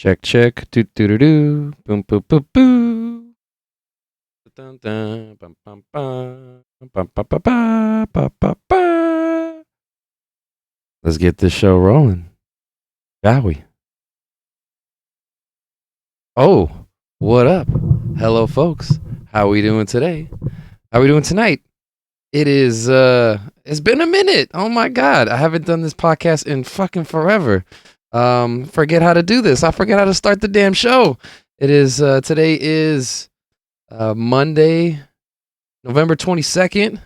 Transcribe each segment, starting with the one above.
Check, check. Do do do do. Boom, boom, boom, boom. Dun, dun, bum, bum, bum. Bum, ba, ba, ba, ba, ba, ba. Let's get this show rolling, shall we? Oh, what up? Hello, folks. How we doing today? How we doing tonight? It's been a minute. Oh my god, I haven't done this podcast in fucking forever. Forget how to do this. I forget how to start the damn show. Today is Monday, November 22nd.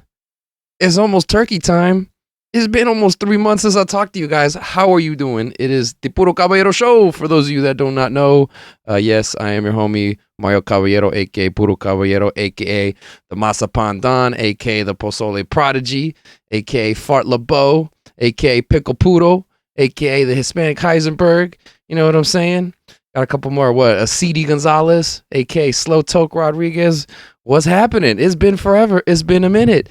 It's almost turkey time. It's been almost 3 months since I talked to you guys. How are you doing? It is the Puro Caballero Show. For those of you that do not know, yes, I am your homie, Mario Caballero, a.k.a. Puro Caballero, a.k.a. the Masapan Don, a.k.a. the Pozole Prodigy, a.k.a. Fart LeBeau, a.k.a. Pickle Puro, a.k.a. the Hispanic Heisenberg. You know what I'm saying? Got a couple more. What? A CD Gonzalez, a.k.a. Slow Toke Rodriguez. What's happening? It's been forever. It's been a minute.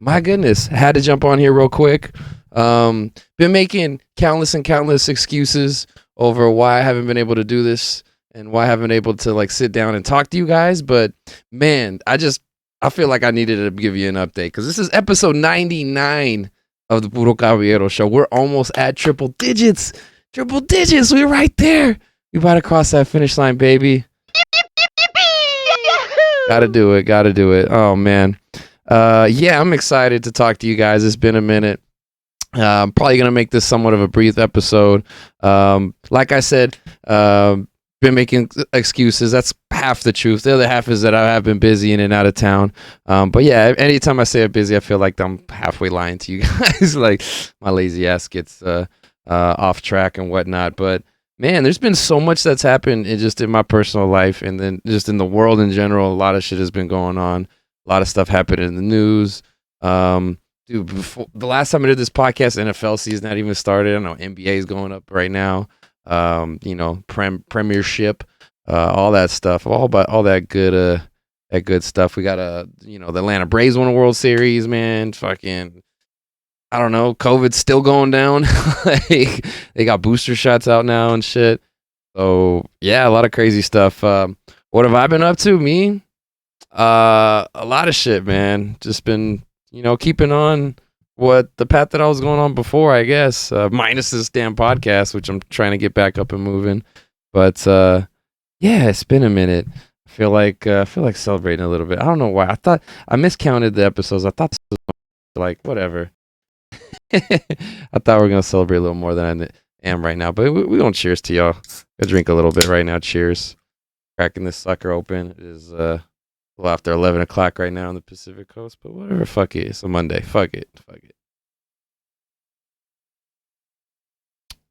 My goodness, had to jump on here real quick. Been making countless excuses over why I haven't been able to do this and why I haven't been able to like sit down and talk to you guys. But man, I feel like I needed to give you an update because this is episode 99 of the Puro Caballero Show. We're almost at triple digits. We're right there. We about to cross that finish line, baby. Gotta do it. Oh man. Yeah, I'm excited to talk to you guys. It's been a minute. I'm probably going to make this somewhat of a brief episode. Like I said, been making excuses. That's half the truth. The other half is that I have been busy in and out of town. But yeah, anytime I say I'm busy, I feel like I'm halfway lying to you guys. Like my lazy ass gets off track and whatnot. But man, there's been so much that's happened in my personal life and then just in the world in general. A lot of shit has been going on. A lot of stuff happened in the news. Dude, before the last time I did this podcast, NFL season not even started. I know NBA is going up right now. Premiership, all that stuff, all that good stuff. We got the Atlanta Braves won a World Series, man. Fucking, I don't know. COVID's still going down. Like, they got booster shots out now and shit. So yeah, a lot of crazy stuff. What have I been up to? Me? A lot of shit, man. Just been, keeping on the path that I was going on before, I guess. Minus this damn podcast, which I'm trying to get back up and moving. But yeah, it's been a minute. I feel like celebrating a little bit. I don't know why. I thought I miscounted the episodes. I thought this was like whatever. I thought we were gonna celebrate a little more than I am right now. But we don't cheers to y'all. Go drink a little bit right now. Cheers. Cracking this sucker open. It is well, after 11 o'clock right now on the Pacific Coast, but whatever, fuck it. It's a Monday. Fuck it.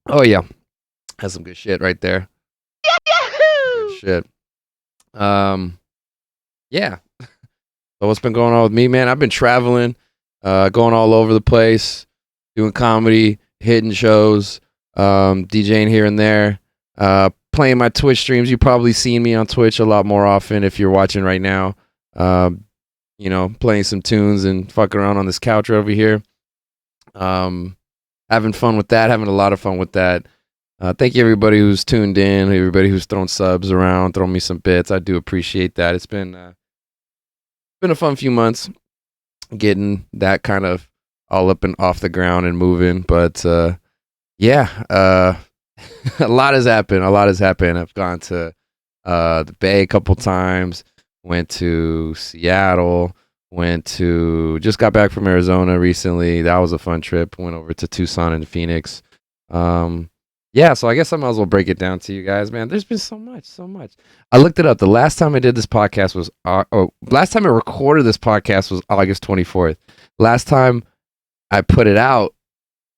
Oh, yeah. Has some good shit right there. Good shit. Yeah. So what's been going on with me, man? I've been traveling, going all over the place, doing comedy, hitting shows, DJing here and there, playing my Twitch streams. You've probably seen me on Twitch a lot more often if you're watching right now. Playing some tunes and fucking around on this couch over here. Having fun with that, having a lot of fun with that. Thank you everybody who's tuned in, everybody who's thrown subs around, thrown me some bits. I do appreciate that. It's been a fun few months getting that kind of all up and off the ground and moving. But yeah, a lot has happened. I've gone to the Bay a couple times, went to Seattle, just got back from Arizona recently. That was a fun trip. Went over to Tucson and Phoenix. Yeah, so I guess I might as well break it down to you guys, man. There's been so much. I looked it up. The last time I did this podcast was, last time I recorded this podcast was August 24th. Last time I put it out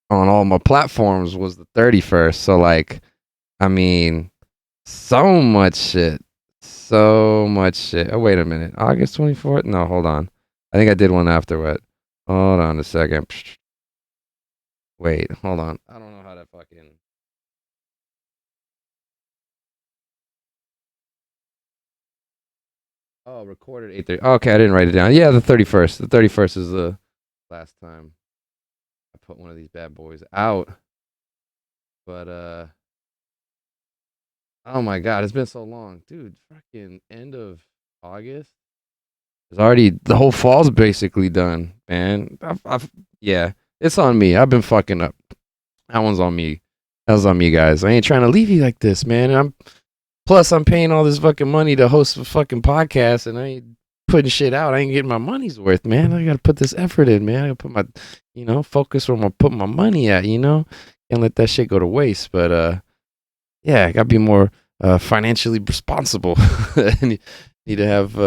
on all my platforms was the 31st. So like, I mean, so much shit. Oh, wait a minute. August 24th? No, hold on. I think I did one after what? Hold on a second. Wait, hold on. I don't know how to fucking... Oh, recorded 8:30. Okay, I didn't write it down. Yeah, the 31st. The 31st is the last time I put one of these bad boys out. But Oh my god, it's been so long, dude. Fucking end of August. It's already the whole fall's basically done, man. Yeah, it's on me. I've been fucking up. That one's on me. That was on me, guys. I ain't trying to leave you like this, man. I'm paying all this fucking money to host a fucking podcast, and I ain't putting shit out. I ain't getting my money's worth, man. I gotta put this effort in, man. I gotta put my, focus where I'm putting my money at. Can't let that shit go to waste. But yeah, I gotta be more financially responsible. Need to have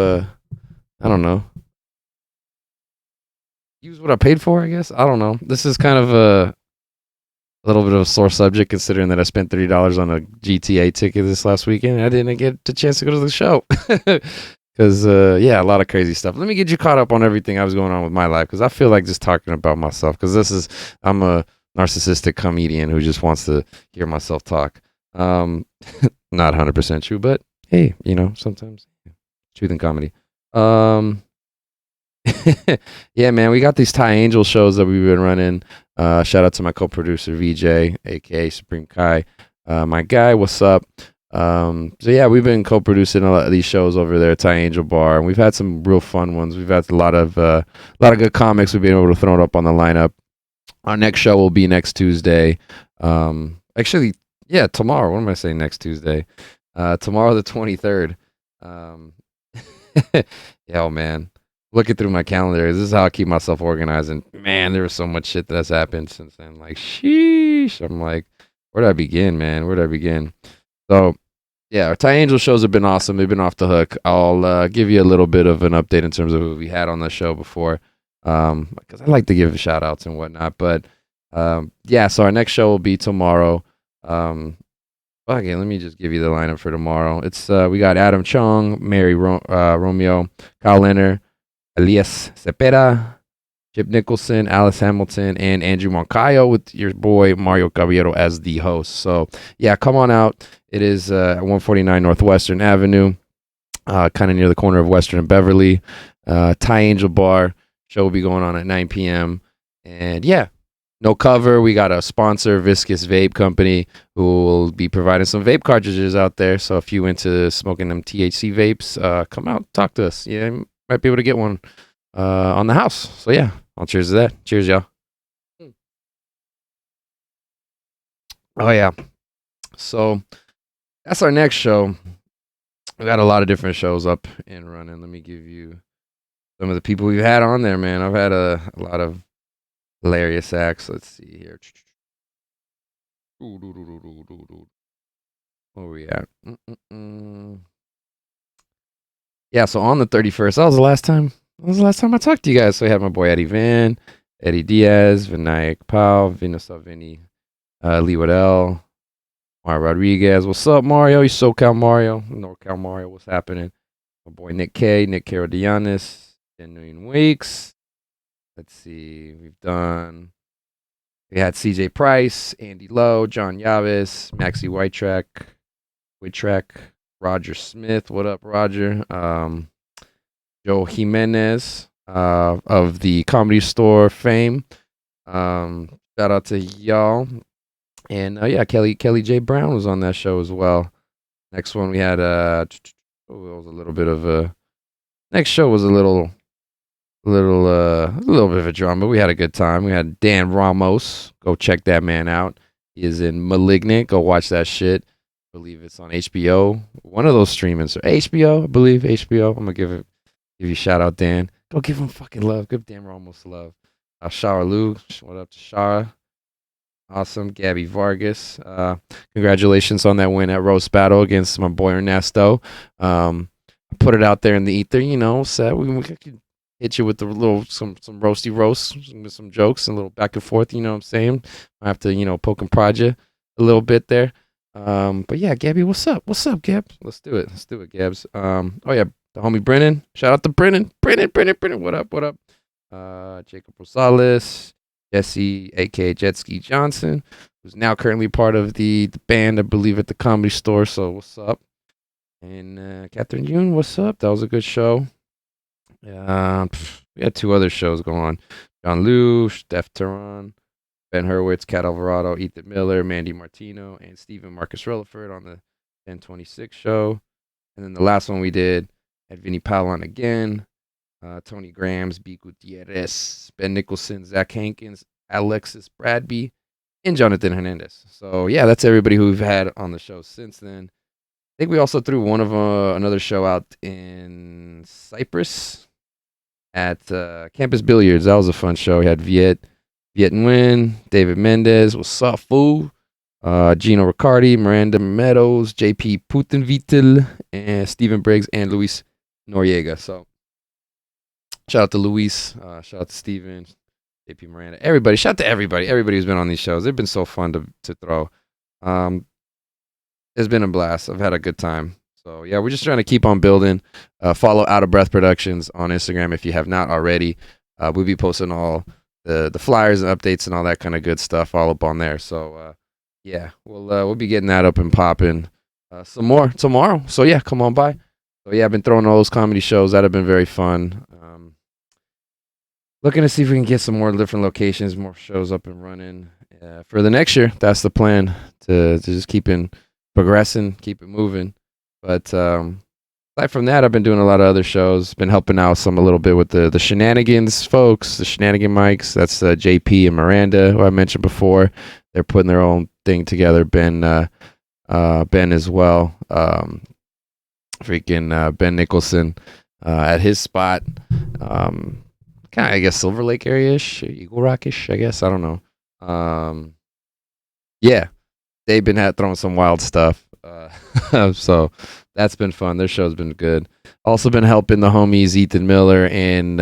I don't know, use what I paid for. I guess I don't know. This is kind of a little bit of a sore subject considering that I spent $30 on a GTA ticket this last weekend and I didn't get the chance to go to the show. Because, yeah, a lot of crazy stuff. Let me get you caught up on everything I was going on with my life because I feel like just talking about myself because I'm a narcissistic comedian who just wants to hear myself talk. Not 100% true, but hey, sometimes truth in comedy. Yeah, man, we got these Thai Angel shows that we've been running. Shout out to my co-producer VJ, aka Supreme Kai. My guy, what's up? So yeah, we've been co-producing a lot of these shows over there at Thai Angel Bar, and we've had some real fun ones. We've had a lot of good comics we've been able to throw it up on the lineup. Our next show will be next Tuesday. Actually, yeah, tomorrow. What am I saying? Next Tuesday. Tomorrow the 23rd. Yeah, oh man. Looking through my calendar, this is how I keep myself organized. And man, there was so much shit that has happened since then. Like, sheesh. I'm like, where would I begin, man? Where would I begin? So, yeah, our Thai Angel shows have been awesome. They've been off the hook. I'll give you a little bit of an update in terms of who we had on the show before, because I like to give shout outs and whatnot. But yeah, so our next show will be tomorrow. Okay, let me just give you the lineup for tomorrow. It's we got Adam Chong, Mary Romeo, Kyle Leonard, Elias Cepeda, Chip Nicholson, Alice Hamilton, and Andrew Moncayo with your boy Mario Caballero as the host. So yeah, come on out. It is at 149 Northwestern Avenue, kind of near the corner of Western and Beverly. Thai Angel Bar. Show will be going on at 9 p.m. And yeah, no cover. We got a sponsor, Viscous Vape Company, who will be providing some vape cartridges out there. So if you into smoking them THC vapes, come out, talk to us. Yeah, you might be able to get one on the house. So yeah, I'll cheers to that. Cheers, y'all. Oh yeah. So that's our next show. We got a lot of different shows up and running. Let me give you some of the people we've had on there, man. I've had a lot of hilarious acts. Let's see here. Where we at? Yeah, so on the 31st, that was the last time. That was the last time I talked to you guys. So we had my boy Eddie Van, Eddie Diaz, Vinayak Pao, Vinny, Lee Waddell, Mario Rodriguez. What's up, Mario? You SoCal Mario, NorCal Mario. What's happening? My boy Nick Carodianis, Genuine Weeks. Let's see. We had CJ Price, Andy Lowe, John Yavis, Maxie Whitrack, Roger Smith. What up, Roger? Joe Jimenez of the Comedy Store fame. Shout out to y'all. And yeah, Kelly J. Brown was on that show as well. Next one we had it was a little bit of a next show was a little bit of a drama. We had a good time. We had Dan Ramos. Go check that man out. He is in Malignant. Go watch that shit. I believe it's on HBO. One of those streaming. So HBO, I believe HBO. I'm gonna give you a shout out, Dan. Go give him fucking love. Give Dan Ramos love. Shara Lou. What up to Shara? Awesome. Gabby Vargas. Congratulations on that win at Roast Battle against my boy Ernesto. Put it out there in the ether, said we could hit you with the little some roasty roasts with some jokes and a little back and forth, you know what I'm saying? I have to, poke and prod you a little bit there. But yeah, Gabby, what's up? What's up, Gab? Let's do it, Gabs. Oh yeah, the homie Brennan. Shout out to Brennan. Brennan. What up? Jacob Rosales, Jesse, aka Jetski Johnson, who's now currently part of the band, I believe, at the Comedy Store. So what's up? And Catherine Yoon, what's up? That was a good show. We had two other shows going on. John Liu, Steph Tehran, Ben Hurwitz, Kat Alvarado, Ethan Miller, Mandy Martino, and Stephen Marcus Relaford on the 1026 show. And then the last one we did had Vinny Palon again, Tony Grams, B. Gutierrez, Ben Nicholson, Zach Hankins, Alexis Bradby, and Jonathan Hernandez. So yeah, that's everybody who we've had on the show since then. I think we also threw another show out in Cyprus at Campus Billiards. That was a fun show. We had Viet Nguyen, David Mendez, what's up, fool? Gino Riccardi, Miranda Meadows, JP Putinvitel, and Stephen Briggs, and Luis Noriega. So shout out to Luis, shout out to Stephen, JP Miranda, everybody. Shout out to everybody who's been on these shows. They've been so fun to throw. It's been a blast. I've had a good time. So yeah, we're just trying to keep on building. Follow Outta Breath Productions on Instagram if you have not already. We'll be posting all the flyers and updates and all that kind of good stuff all up on there. So yeah, we'll be getting that up and popping some more tomorrow. So yeah, come on by. So yeah, I've been throwing all those comedy shows that have been very fun. Looking to see if we can get some more different locations, more shows up and running for the next year. That's the plan, to just keep progressing, keep it moving. But aside from that, I've been doing a lot of other shows. Been helping out a little bit with the Shenanigans folks, the Shenanigan Mics. That's JP and Miranda, who I mentioned before. They're putting their own thing together. Ben as well. Ben Nicholson at his spot. Kind of, I guess, Silver Lake area-ish, Eagle Rock-ish, I guess. I don't know. Yeah, they've been throwing some wild stuff. So that's been fun. Their show's been good. Also been helping the homies Ethan Miller and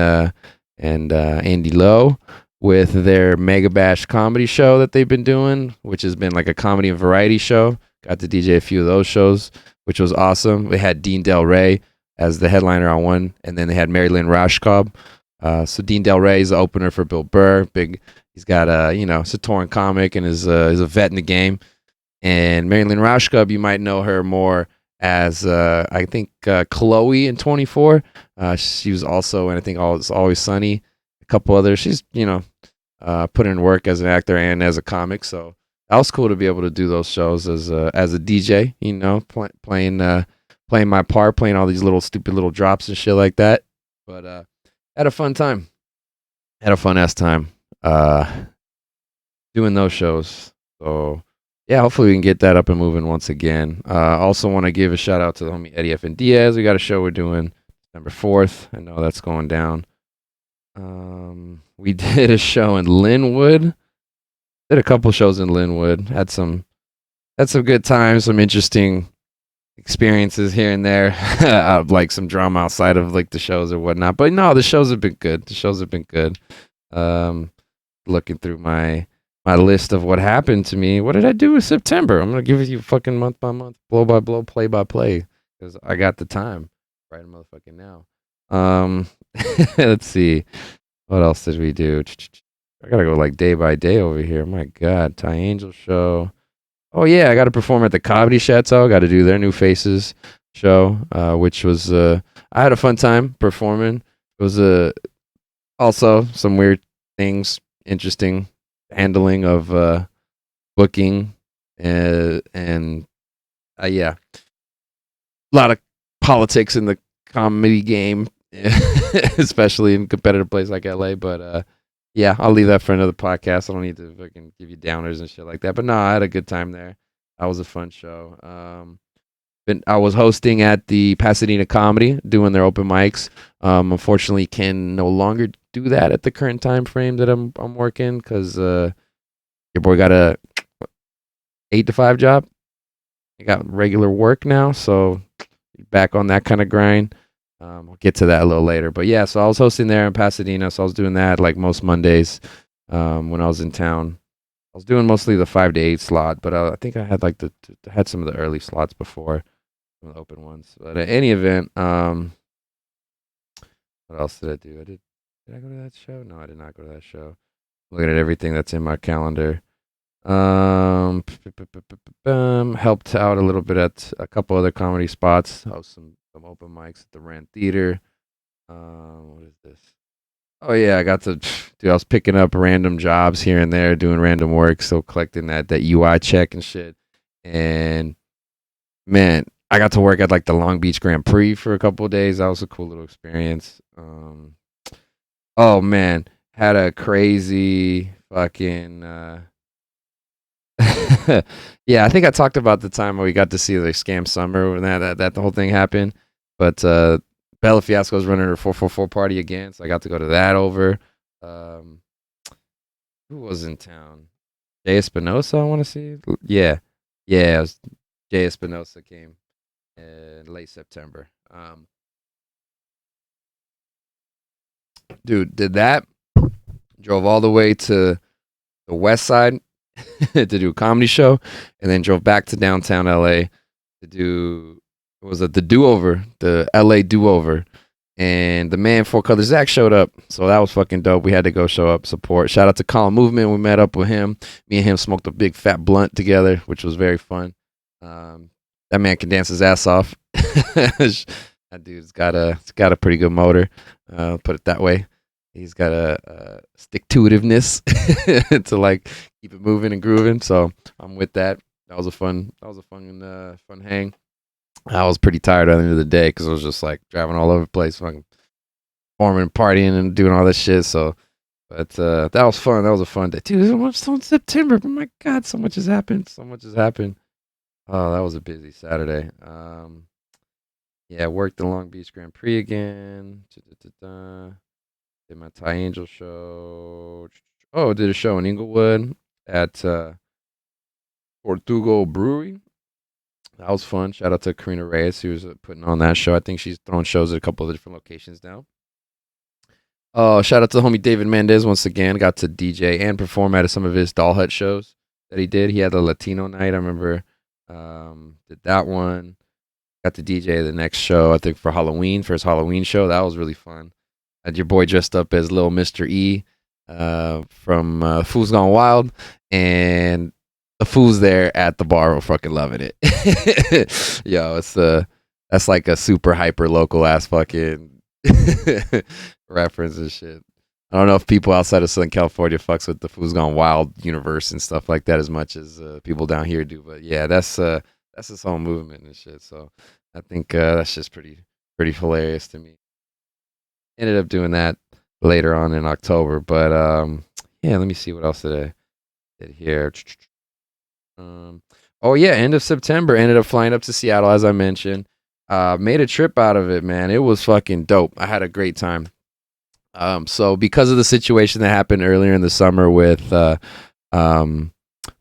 Andy Lowe with their Mega Bash comedy show that they've been doing, which has been like a comedy and variety show. Got to DJ a few of those shows, which was awesome. We had Dean Del Rey as the headliner on one, and then they had Mary Lynn Rashcob. So Dean Del Rey is the opener for Bill Burr. He's got he's a touring comic and is a vet in the game. And Mary Lynn Rashcob, you might know her more as I think Chloe in 24. She was also in, I think, Always Sunny. A couple others. She's put in work as an actor and as a comic. So that was cool to be able to do those shows as a DJ. Playing my part, playing all these little stupid little drops and shit like that. But had a fun time. Had a fun ass time doing those shows. So yeah, hopefully we can get that up and moving once again. Also want to give a shout out to the homie Eddie F. and Diaz. We got a show we're doing December 4th. I know that's going down. We did a show in Linwood. Did a couple shows in Linwood. Had some good times, some interesting experiences here and there, like some drama outside of like the shows or whatnot. But no, the shows have been good. Looking through my list of what happened to me. What did I do in September? I'm gonna give you fucking month by month, blow by blow, play by play, because I got the time right motherfucking now. Let's see, what else did we do? I gotta go like day by day over here. My God, Ty Angel show. Oh yeah, I got to perform at the Comedy Chateau. Got to do their New Faces show, which was I had a fun time performing. It was also some weird things, interesting handling of booking, and yeah, a lot of politics in the comedy game, especially in a competitive place like LA. But yeah, I'll leave that for another podcast. I don't need to fucking give you downers and shit like that. But no, I had a good time there. That was a fun show. I was hosting at the Pasadena Comedy, doing their open mics. Unfortunately, can no longer do that at the current time frame that I'm working, because your boy got a 8 to 5 job. I got regular work now, so back on that kind of grind. We'll get to that a little later. But yeah, so I was hosting there in Pasadena, so I was doing that like most Mondays when I was in town. I was doing mostly the 5 to 8 slot, but I think I had like had some of the early slots before, some of the open ones. But at any event, what else did I do? Did I go to that show? No, I did not go to that show. Looking at everything that's in my calendar. Helped out a little bit at a couple other comedy spots. Host some open mics at the Rand Theater. What is this? Oh yeah, I was picking up random jobs here and there, doing random work, so collecting that UI check and shit. And man, I got to work at like the Long Beach Grand Prix for a couple of days. That was a cool little experience. Oh man, had a crazy fucking yeah, I think I talked about the time where we got to see the Scam Summer when that the whole thing happened. But Bella Fiasco's running her 444 party again, so I got to go to that over. Um, who was in town? Jay Espinosa, I want to see. Yeah, yeah, it was Jay Espinosa came in late September. Dude, did that. Drove all the way to the West Side to do a comedy show, and then drove back to downtown LA to do was it the do over, the LA do over, and the man Four Color Zack showed up, so that was fucking dope. We had to go show up, support. Shout out to Colin Movement. We met up with him. Me and him smoked a big fat blunt together, which was very fun. That man can dance his ass off. That dude's got a pretty good motor. Put it that way. He's got a stick to itiveness to like keep it moving and grooving. So I'm with that. That was a fun hang. I was pretty tired at the end of the day because I was just like driving all over the place, fucking performing, partying, and doing all this shit. So, but that was fun. That was a fun day, dude. It's still in September. But my God, so much has happened. So much has happened. Oh, that was a busy Saturday. Yeah, worked the Long Beach Grand Prix again. Did my Thai Angel show. Oh, did a show in Inglewood at Portugal Brewery. That was fun. Shout out to Karina Reyes, who was putting on that show. I think she's throwing shows at a couple of different locations now. Oh, shout out to the homie David Mendez once again. Got to DJ and perform at some of his Doll Hut shows that he did. He had the Latino night. I remember did that one. Got to DJ the next show, I think for Halloween, for his Halloween show. That was really fun. Had your boy dressed up as little Mr. E from Fools Gone Wild, and the fools there at the bar were fucking loving it. Yo, that's like a super hyper local ass fucking reference and shit. I don't know if people outside of Southern California fucks with the Fools Gone Wild universe and stuff like that as much as people down here do, but yeah, that's his whole movement and shit. So I think that's just pretty hilarious to me. Ended up doing that later on in October, but yeah, let me see what else did I did here. Oh yeah, end of September. Ended up flying up to Seattle, as I mentioned. Made a trip out of it, man. It was fucking dope. I had a great time. So because of the situation that happened earlier in the summer with what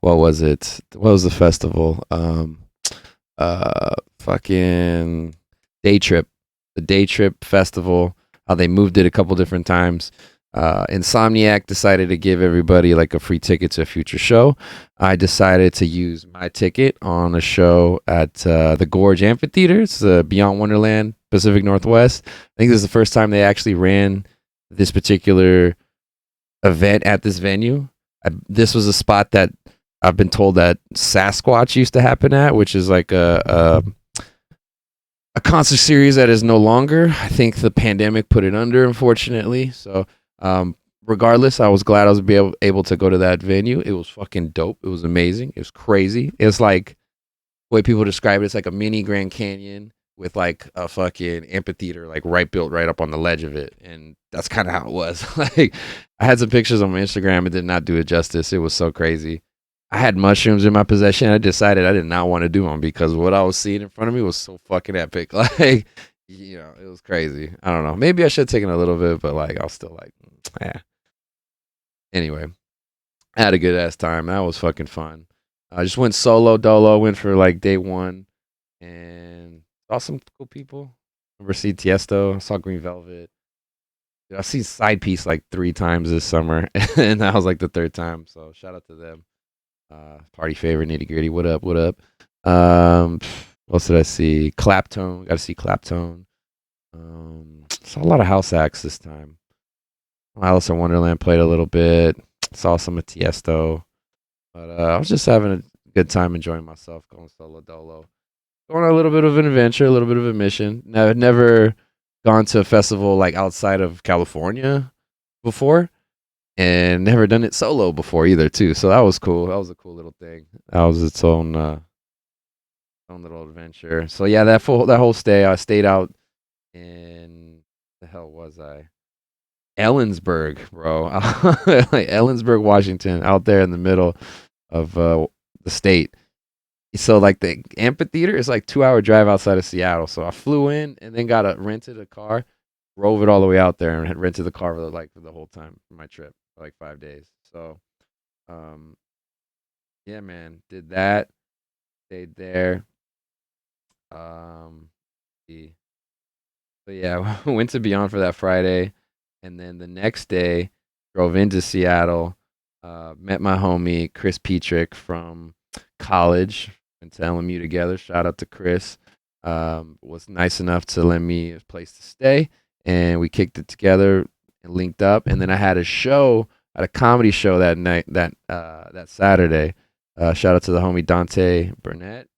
was it? What was the festival? Fucking Day Trip. The Day Trip Festival. How they moved it a couple different times. Insomniac decided to give everybody like a free ticket to a future show. I decided to use my ticket on a show at the Gorge Amphitheater. It's the Beyond Wonderland Pacific Northwest. I think this is the first time they actually ran this particular event at this venue. This was a spot that I've been told that Sasquatch used to happen at, which is like a concert series that is no longer. I think the pandemic put it under, unfortunately. So regardless, I was glad I was able to go to that venue. It was fucking dope. It was amazing. It was crazy. It's like the way people describe it, it's like a mini Grand Canyon with like a fucking amphitheater like built right up on the ledge of it. And that's kind of how it was. Like I had some pictures on my Instagram. It did not do it justice. It was so crazy. I had mushrooms in my possession. I decided I did not want to do them because what I was seeing in front of me was so fucking epic. Like, you know, it was crazy. I don't know. Maybe I should have taken a little bit, but like, I was still like, yeah. Anyway, I had a good ass time. That was fucking fun. I just went solo dolo. Went for like day one and saw some cool people. Remember see Tiesto. I saw Green Velvet. Dude, I've seen Side Piece like 3 times this summer, and that was like the 3rd time. So shout out to them. Party favor, Nitty Gritty. What up? What up? What else did I see? Claptone. Got to see Claptone. Saw a lot of house acts this time. Alice in Wonderland played a little bit. Saw some of Tiesto. But I was just having a good time enjoying myself, going solo dolo. Going on a little bit of an adventure, a little bit of a mission. I've never gone to a festival like outside of California before. And never done it solo before either, too. So that was cool. That was a cool little thing. That was its own own little adventure. So yeah, that whole stay, I stayed out in the hell was I? Ellensburg, bro. Like Ellensburg, Washington, out there in the middle of the state. So like the amphitheater is like 2 hour drive outside of Seattle. So I flew in and then rented a car, drove it all the way out there, and had rented the car for the whole time for my trip, for like 5 days. So um yeah, man, did that, stayed there. Um the So yeah, went to Beyond for that Friday, and then the next day drove into Seattle. Met my homie Chris Petrick from college. Went to LMU together. Shout out to Chris. Was nice enough to lend me a place to stay, and we kicked it together and linked up. And then I had a show, at a comedy show that night, that Saturday. Shout out to the homie Dante Burnett.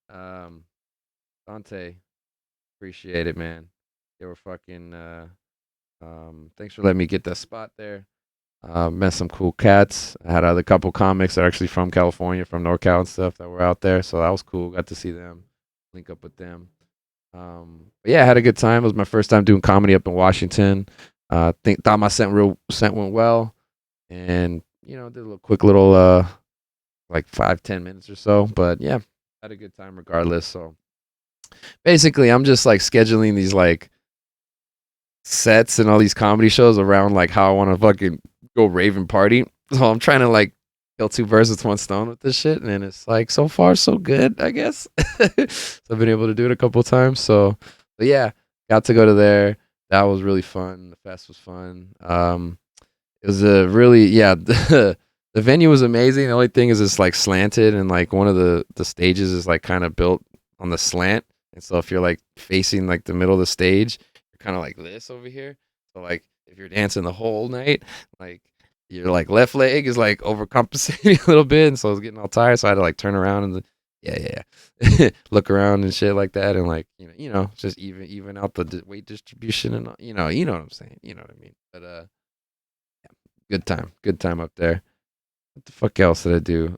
Dante, appreciate it, man. They were fucking. Thanks for letting me get that spot there. Met some cool cats. I had other couple comics that are actually from California, from NorCal and stuff, that were out there. So that was cool. Got to see them, link up with them. But yeah, I had a good time. It was my first time doing comedy up in Washington. Thought my set went well, and did a quick little like 5-10 minutes or so. But yeah, had a good time regardless. So basically, I'm just like scheduling these like sets and all these comedy shows around like how I want to fucking go rave and party. So I'm trying to like kill two birds with one stone with this shit, and it's like so far so good, I guess. So I've been able to do it a couple of times. So, but yeah, got to go to there. That was really fun. The fest was fun. It was a really yeah. The venue was amazing. The only thing is it's like slanted, and like one of the stages is like kind of built on the slant, and so if you're like facing like the middle of the stage, kind of like this over here. So like if you're dancing the whole night, like your like left leg is like overcompensating a little bit, and so I was getting all tired. So I had to like turn around and look around and shit like that, and like just even out the weight distribution, and you know what I'm saying. You know what I mean. But yeah, good time up there. What the fuck else did I do?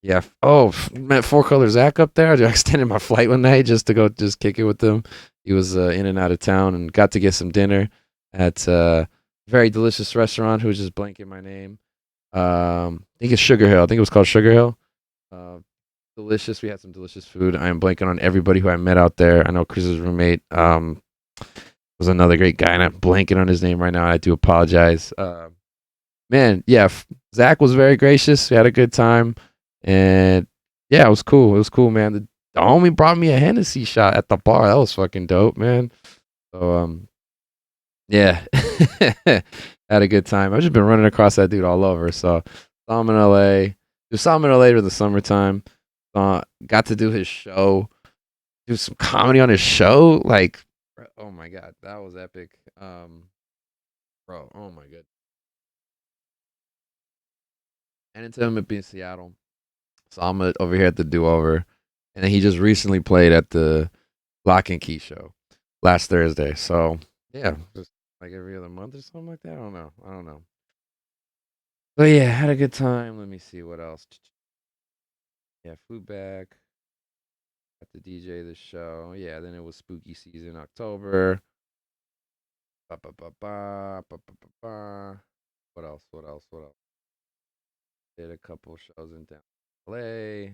Yeah. Oh, met Four Color Zack up there. I extended my flight one night just to go just kick it with him. He was in and out of town, and got to get some dinner at a very delicious restaurant who was just blanking my name. I think it's Sugar Hill. I think it was called Sugar Hill. Uh, Delicious. We had some delicious food. I am blanking on everybody who I met out there. I know Chris's roommate was another great guy, and I'm blanking on his name right now. I do apologize. Man, yeah, Zach was very gracious. We had a good time. And yeah, it was cool. It was cool, man. The homie brought me a Hennessy shot at the bar. That was fucking dope, man. So yeah, had a good time. I've just been running across that dude all over. So saw him in LA. Just saw him in LA in the summertime. Got to do his show, do some comedy on his show. Like, oh my god, that was epic. Bro, oh my god. And until him be in Seattle. So I'm over here at the Do Over, and then he just recently played at the Lock and Key show last Thursday. So yeah, just like every other month or something like that. I don't know. But yeah, had a good time. Let me see what else. Yeah, flew back. Got to DJ the show. Yeah, then it was spooky season, October. Ba, ba, ba, ba, ba, ba, ba, ba. What else? What else? What else? Did a couple shows in down LA.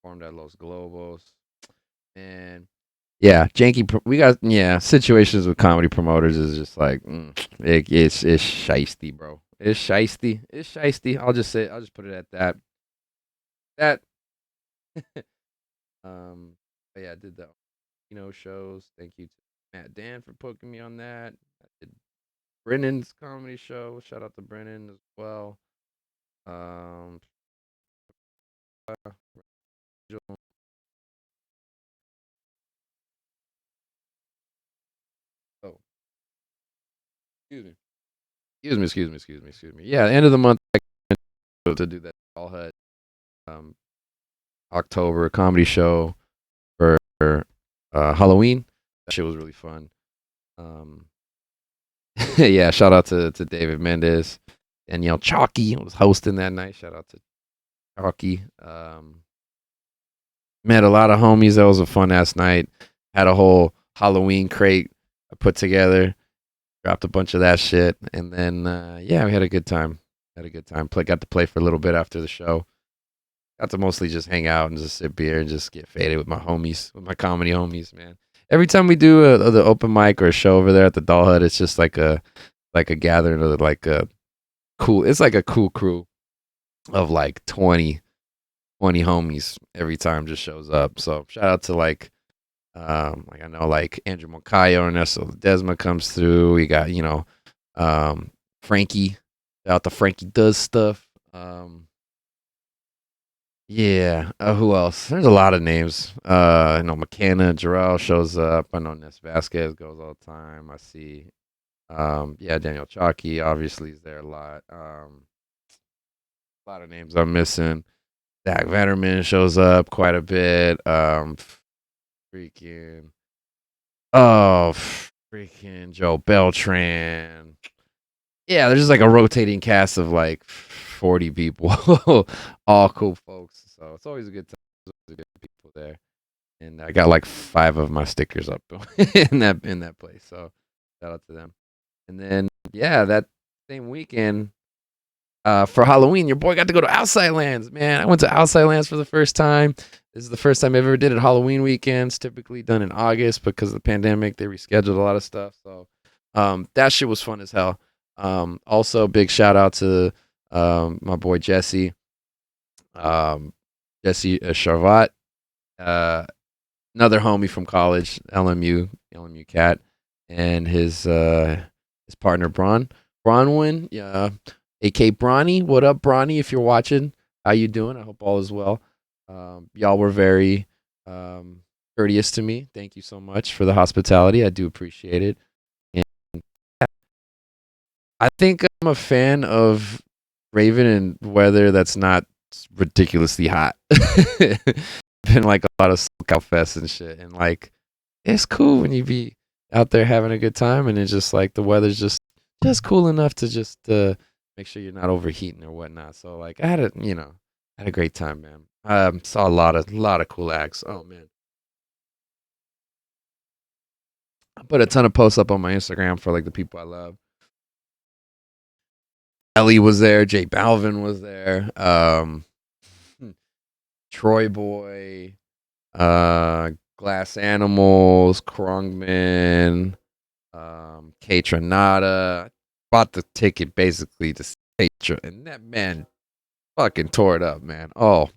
Performed at Los Globos. And yeah, we got situations with comedy promoters is just like it's shisty, bro. It's shisty. It's shisty. I'll just put it at that. That but yeah, I did the shows. Thank you to Matt Dan for poking me on that. I did Brennan's comedy show. Shout out to Brennan as well. Um oh, excuse me. Excuse me. Yeah, end of the month to do that all had um October comedy show for Halloween. That shit was really fun. Um, yeah, shout out to David Mendez. Danielle Chalky was hosting that night. Shout out to Chalky. Met a lot of homies. That was a fun ass night. Had a whole Halloween crate I put together. Dropped a bunch of that shit, and then yeah, we had a good time. Had a good time. Got to play for a little bit after the show. Got to mostly just hang out and just sip beer and just get faded with my homies, with my comedy homies, man. Every time we do the open mic or a show over there at the Doll Hut, it's just like a gathering of like a cool. It's like a cool crew of like 20 homies every time just shows up. So shout out to like I know like Andrew Moncayo, Ernesto Desma comes through. We got Frankie. Shout out to Frankie does stuff. Yeah. Who else? There's a lot of names. I know McKenna Jarrell shows up. I know Ness Vasquez goes all the time. I see. Yeah, Daniel Chalky obviously is there a lot. A lot of names I'm missing. Zack Vetterman shows up quite a bit. Freaking oh, freaking Joe Beltran. Yeah, there's just like a rotating cast of like 40 people, all cool folks. So it's always a good time. There's always good people there, and I got like 5 of my stickers up in that place. So shout out to them. And then yeah, that same weekend for Halloween, your boy got to go to Outside Lands. Man, I went to Outside Lands for the first time. This is the first time I ever did it Halloween weekends. Typically done in August because of the pandemic. They rescheduled a lot of stuff. So that shit was fun as hell. Also, big shout out to my boy Jesse. Jesse Charvat. Another homie from college, LMU cat, and his partner Bronwyn, yeah, aka Bronny. What up, Bronny? If you're watching, how you doing? I hope all is well. Y'all were very courteous to me. Thank you so much for the hospitality. I do appreciate it. And I think I'm a fan of Raven in weather that's not ridiculously hot. Been like a lot of SoCal Fest and shit, and like it's cool when you be out there having a good time, and it's just like the weather's just cool enough to just make sure you're not overheating or whatnot. So like I had a great time, man. Saw a lot of cool acts. Oh man, I put a ton of posts up on my Instagram for like the people I love. Ellie was there, Jay Balvin was there, Troy Boy, Glass Animals, Krongman, K Tronada. Bought the ticket basically to see and that man fucking tore it up, man. Oh,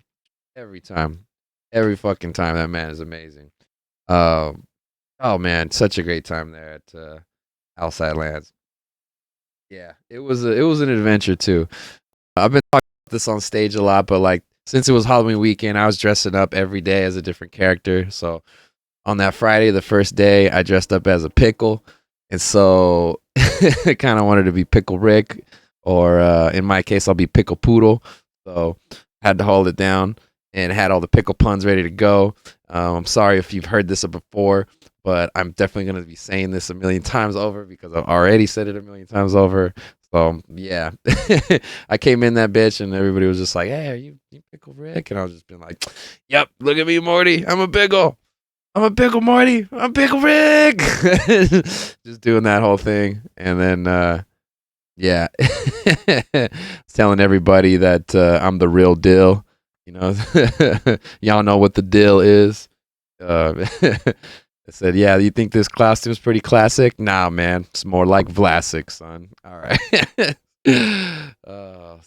every time, every fucking time, that man is amazing. Um, oh man, such a great time there at Outside Lands. Yeah, it was an adventure too. I've been talking about this on stage a lot, but like since it was Halloween weekend, I was dressing up every day as a different character. So on that Friday, the first day, I dressed up as a pickle, and so I kind of wanted to be Pickle Rick, or in my case, I'll be Pickle Poodle. So had to hold it down and had all the pickle puns ready to go. I'm sorry if you've heard this before, but I'm definitely going to be saying this a million times over because I've already said it a million times over. So yeah, I came in that bitch and everybody was just like, "Hey, are you Pickle Rick?" And I was just been like, "Yep, look at me, Morty. I'm a pickle. I'm a pickle, Morty. I'm Pickle Rick." Just doing that whole thing, and then yeah, telling everybody that I'm the real deal. You know, y'all know what the deal is. I said, "Yeah, you think this costume's pretty classic? Nah, man, it's more like Vlasic, son." All right.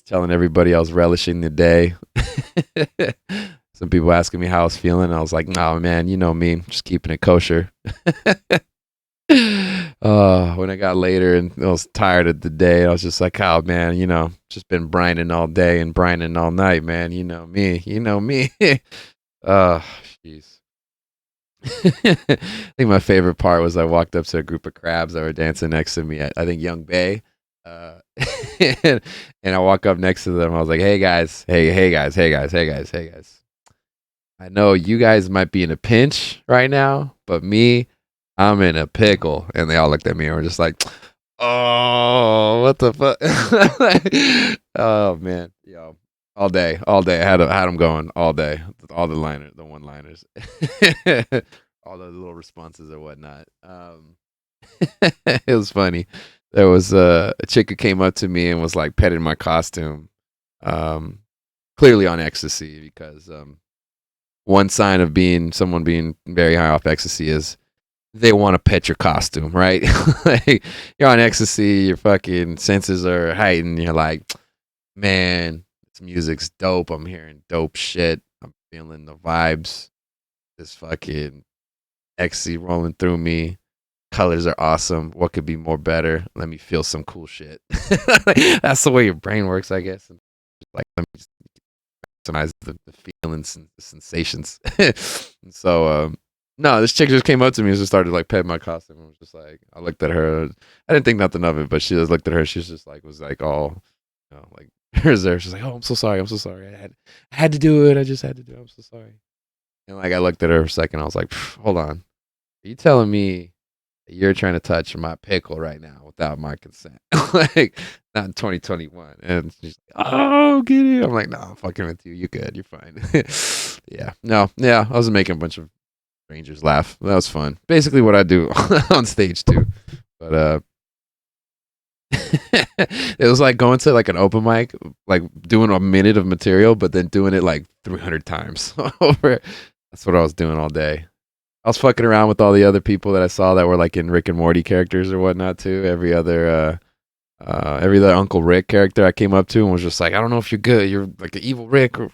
Telling everybody I was relishing the day. Some people asking me how I was feeling. I was like, "Nah, man, you know me, just keeping it kosher." When I got later and I was tired of the day, I was just like, "Oh man, just been brining all day and brining all night, man. You know me, you know me." Oh, jeez. I think my favorite part was I walked up to a group of crabs that were dancing next to me. I think Young Bay. Uh, and, I walk up next to them. I was like, "Hey guys, hey guys, hey guys, hey guys, hey guys. I know you guys might be in a pinch right now, but me, I'm in a pickle." And they all looked at me and were just like, "Oh, what the fuck?" Oh man, yo. all day. I had them going all day. All the one liners, all the little responses or whatnot. It was funny. There was a chick who came up to me and was like petting my costume, um, clearly on ecstasy because one sign of someone being very high off ecstasy is they want to pet your costume, right? Like you're on ecstasy, your fucking senses are heightened. You're like, man, this music's dope. I'm hearing dope shit. I'm feeling the vibes. This fucking ecstasy rolling through me. Colors are awesome. What could be more better? Let me feel some cool shit. That's the way your brain works, I guess. And like, let me just maximize the feelings and the sensations. And so, no, this chick just came up to me and just started like petting my costume. I was just like, I looked at her. I didn't think nothing of it, but she just looked at her. She's just like, was like all, like hers there. She's like, oh, I'm so sorry. I'm so sorry. I had to do it. I just had to do it. I'm so sorry. And like, I looked at her for a second. I was like, hold on. Are you telling me you're trying to touch my pickle right now without my consent? Like, not in 2021. And she's like, oh, get it. I'm like, no, I'm fucking with you. You good. You're fine. Yeah. No. Yeah. I was making a bunch of strangers laugh. That was fun. Basically what I do on stage too. But it was like going to like an open mic, like doing a minute of material, but then doing it like 300 times over. That's what I was doing all day. I was fucking around with all the other people that I saw that were like in Rick and Morty characters or whatnot too. Every other Uncle Rick character I came up to and was just like, I don't know if you're good. You're like an evil Rick, or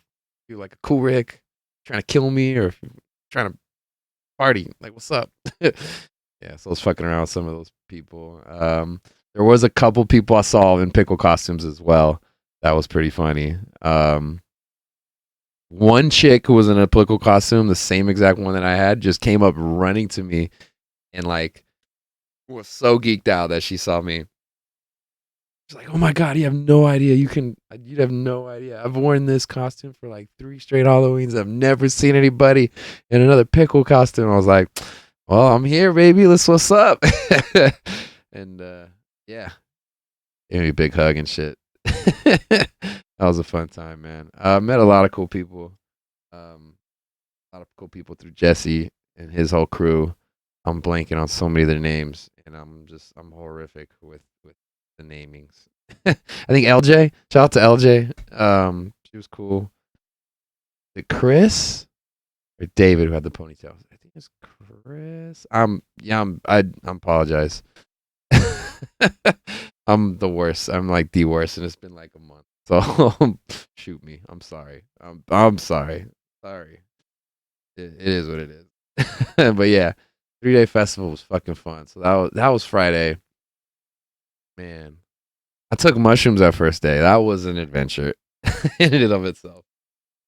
you're like a cool Rick trying to kill me, or if you're trying to party. Like, what's up? Yeah, so I was fucking around with some of those people. There was a couple people I saw in pickle costumes as well. That was pretty funny. One chick who was in a pickle costume, the same exact one that I had, just came up running to me and like was so geeked out that she saw me. She's like, "Oh my god, you have no idea. You'd have no idea. I've worn this costume for like 3 straight Halloweens. I've never seen anybody in another pickle costume." I was like, "Well, I'm here, baby. What's up?" And yeah, gave me a big hug and shit. That was a fun time, man. I met a lot of cool people. A lot of cool people through Jesse and his whole crew. I'm blanking on so many of their names, and I'm horrific with the namings. I think LJ. Shout out to LJ. She was cool. Is it Chris or David who had the ponytail? I think it's Chris. I apologize. I'm the worst. I'm like the worst, and it's been like a month. So shoot me. I'm sorry. I'm sorry. Sorry. It is what it is. But yeah, 3-day festival was fucking fun. So that was Friday. Man, I took mushrooms that first day. That was an adventure in and of itself.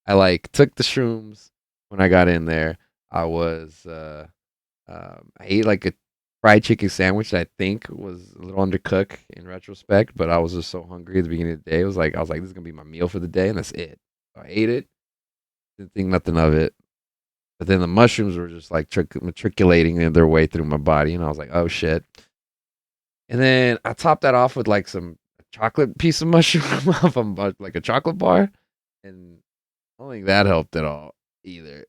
I like took the shrooms when I got in there. I was I ate like a fried chicken sandwich that I think was a little undercooked in retrospect, but I was just so hungry at the beginning of the day. I was like, this is gonna be my meal for the day, and that's it. So I ate it, didn't think nothing of it. But then the mushrooms were just like matriculating their way through my body, and I was like, oh shit. And then I topped that off with like some chocolate piece of mushroom from like a chocolate bar, and I don't think that helped at all either.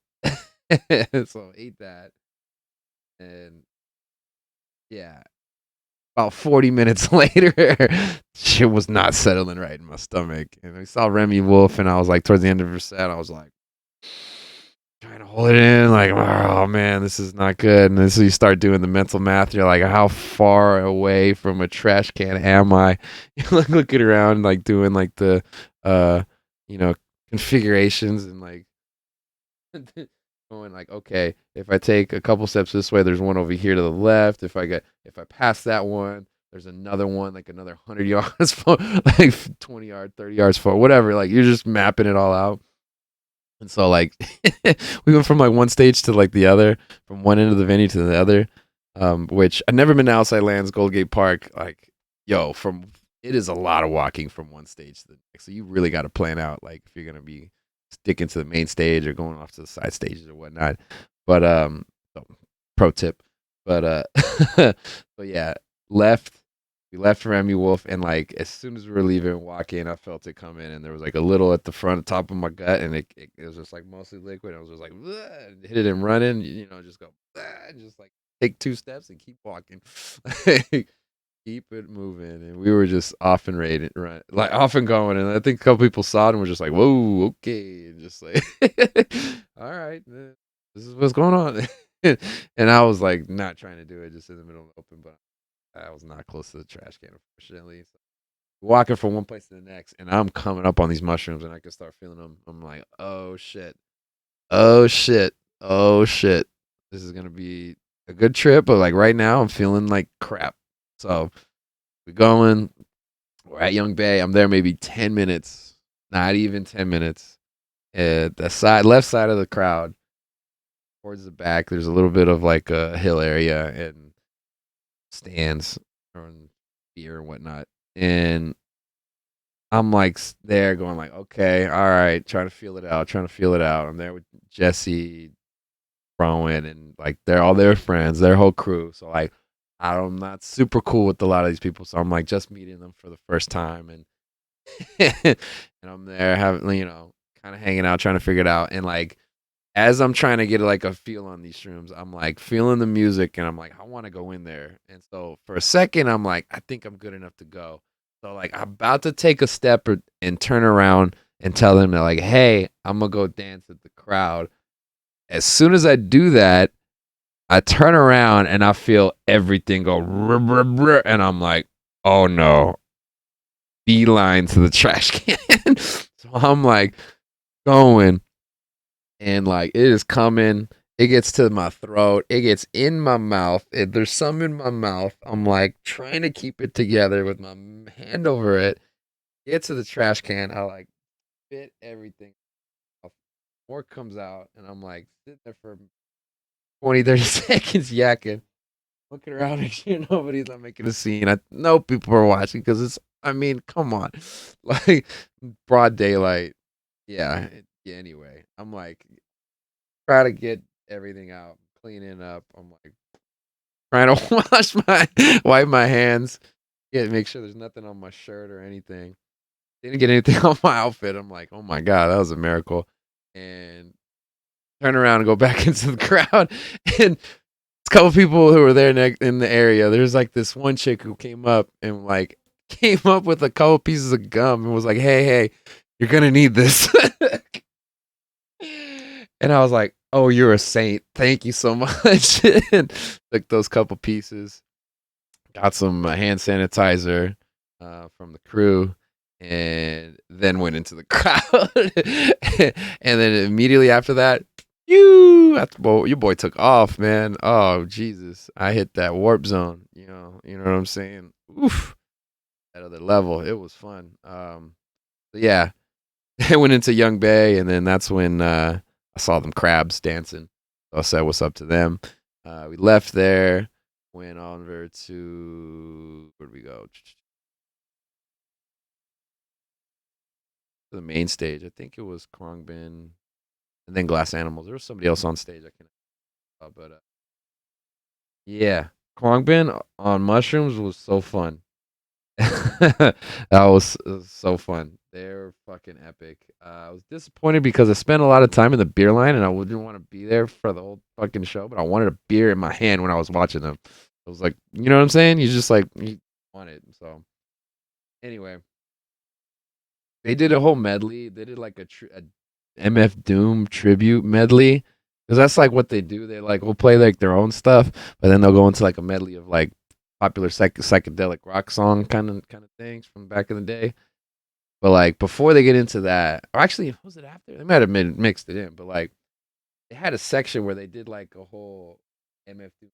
So I ate that, and yeah, about 40 minutes later, shit was not settling right in my stomach. And I saw Remy Wolf, and I was like, towards the end of her set, I was like, trying to hold it in, like, oh man, this is not good. And then so you start doing the mental math. You're like, how far away from a trash can am I? You're like looking around, like doing like the, configurations and like going like, okay, if I take a couple steps this way, there's one over here to the left. If I pass that one, there's another one, like another 100 yards, for, like 20 yards, 30 yards for whatever. Like you're just mapping it all out. And so like we went from like one stage to like the other, from one end of the venue to the other, which I've never been to Outside Lands, Goldgate Park. Like, it is a lot of walking from one stage to the next. So you really got to plan out like if you're gonna be sticking to the main stage or going off to the side stages or whatnot. But so, pro tip. But but yeah, left We left Remy Wolf, and like as soon as we were leaving, walking, I felt it come in, and there was like a little at the front, top of my gut, and it was just like mostly liquid. I was just like, "Bleh," and hit it and running, just go, "Bleh," and just like take 2 steps and keep walking, keep it moving, and we were just off and rated, right, like off and going, and I think a couple people saw it and were just like, "Whoa, okay," and just like, "All right, this is what's going on," and I was like not trying to do it, just in the middle of the open, but I was not close to the trash can, unfortunately. So walking from one place to the next, and I'm coming up on these mushrooms, and I can start feeling them. I'm like, oh shit, oh shit, oh shit. This is gonna be a good trip, but like right now, I'm feeling like crap. So we're going. We're at Young Bay. I'm there maybe 10 minutes, not even 10 minutes. At the left side of the crowd, towards the back, there's a little bit of like a hill area and stands and beer and whatnot. And I'm like there going like, okay, all right, trying to feel it out, trying to feel it out. I'm there with Jesse, Rowan, and like they're all their friends, their whole crew. So like I'm not super cool with a lot of these people. So I'm like just meeting them for the first time, and and I'm there having kind of hanging out, trying to figure it out. And like as I'm trying to get like a feel on these shrooms, I'm like feeling the music, and I'm like, I want to go in there. And so for a second, I'm like, I think I'm good enough to go. So like I'm about to take a step and turn around and tell them that like, hey, I'm gonna go dance with the crowd. As soon as I do that, I turn around and I feel everything go, and I'm like, oh no, beeline to the trash can. So I'm like going, and like it is coming. It gets to my throat. It gets in my mouth. There's some in my mouth. I'm like trying to keep it together with my hand over it. Get to the trash can. I like spit everything off. More comes out, and I'm like sitting there for 20, 30 seconds yakking, looking around, and sure nobody's not making a scene. I know people are watching because I mean, come on. Like broad daylight. Yeah. Yeah. Anyway, I'm like, try to get everything out, cleaning up. I'm like trying to wipe my hands, make sure there's nothing on my shirt or anything. Didn't get anything on my outfit. I'm like, oh my god, that was a miracle. And turn around and go back into the crowd, and a couple people who were there in the area. There's like this one chick who came up and like came up with a couple pieces of gum and was like, hey, you're gonna need this. And I was like, "Oh, you're a saint. Thank you so much." And took those couple pieces, got some hand sanitizer from the crew, and then went into the crowd. And then immediately after that, your boy took off, man. Oh Jesus, I hit that warp zone. You know what I'm saying? Oof, that other level. It was fun. But yeah, I went into Young Bay, and then that's when I saw them crabs dancing. So I said, "What's up to them?" We left there, went over to where did we go? To the main stage. I think it was Krongbin, and then Glass Animals. There was somebody else on stage. I can't but yeah, Krongbin on mushrooms was so fun. That was so fun. They're fucking epic. I was disappointed because I spent a lot of time in the beer line, and I didn't want to be there for the whole fucking show, but I wanted a beer in my hand when I was watching them. I was like, you know what I'm saying? You just like you want it. So anyway, they did a whole medley. They did like a MF Doom tribute medley, because that's like what they do. They like will play like their own stuff, but then they'll go into like a medley of like popular psychedelic rock song kind of things from back in the day. But like before they get into that, or actually, was it after? They might have mixed it in, but like they had a section where they did like a whole MF2,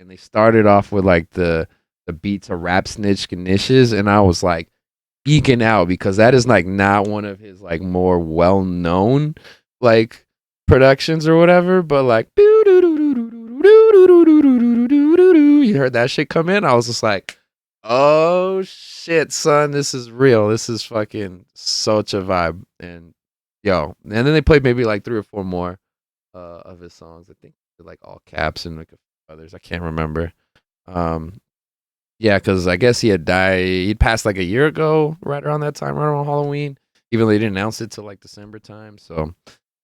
and they started off with like the beat to Rap Snitch Ganishes, and I was like geeking out because that is like not one of his like more well known like productions or whatever, but like you heard that shit come in, I was just like, oh shit, son, this is real. This is fucking such a vibe. And yo, and then they played maybe like 3 or 4 more of his songs. I think like all caps and like a few others. I can't remember. Um, Yeah, because I guess he had died. He'd passed like a year ago, right around that time, right around Halloween. Even though they didn't announce it till like December time, so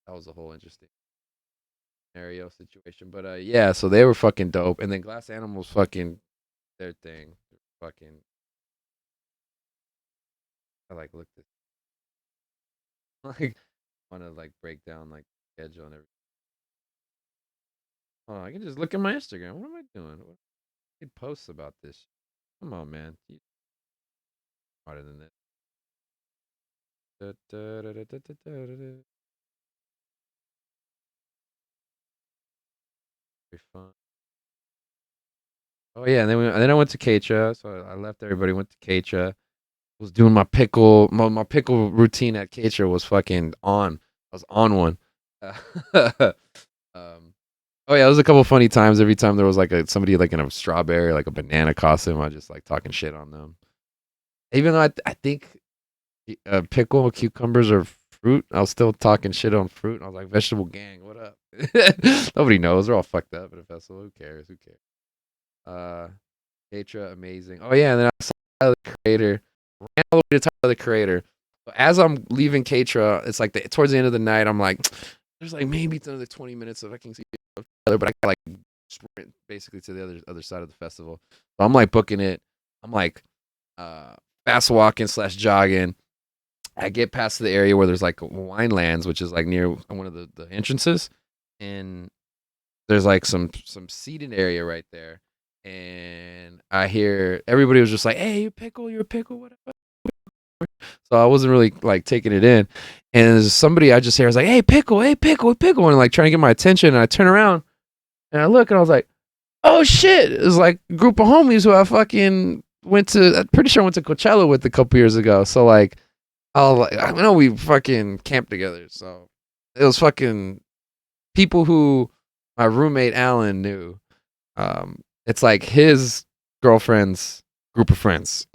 that was a whole interesting scenario situation. But yeah, so they were fucking dope, and then Glass Animals fucking their thing, fucking. I like looked at like want to like break down like schedule and everything. Oh, I can just look at my Instagram. What am I doing? What I posts about this? Come on, man. You smarter than this. Da, da, da, da, da, da, da, da, da. Very fun. Oh yeah, and then I went to Keitra, so I left everybody, went to Keitra. Was doing my pickle, my pickle routine at Keitra was fucking on. I was on one. um, oh yeah, it was a couple funny times. Every time there was like somebody like in a strawberry, like a banana costume, I just like talking shit on them. Even though I think pickle cucumbers are fruit, I was still talking shit on fruit. I was like, vegetable gang, what up? Nobody knows. They're all fucked up at a festival. Who cares? Who cares? Uh, Keitra, amazing. Oh yeah, and then I saw Tyler the Creator. Ran all the way to Tyler the Creator. So as I'm leaving Keitra, it's like towards the end of the night. I'm like, there's like maybe another 20 minutes if I can see Tyler, but I got like sprint basically to the other side of the festival. So I'm like booking it. I'm like uh fast walking slash jogging. I get past the area where there's like wine lands, which is like near one of the entrances, and there's like some seating area right there. And I hear everybody was just like, "Hey, you're a pickle, whatever." So I wasn't really like taking it in. And there's somebody I just hear was like, "Hey, pickle, pickle," and like trying to get my attention. And I turn around and I look and I was like, "Oh shit!" It was like a group of homies who I fucking went to. I'm pretty sure I went to Coachella with a couple years ago. So like, I know we fucking camped together. So it was fucking people who my roommate Alan knew. It's like his girlfriend's group of friends.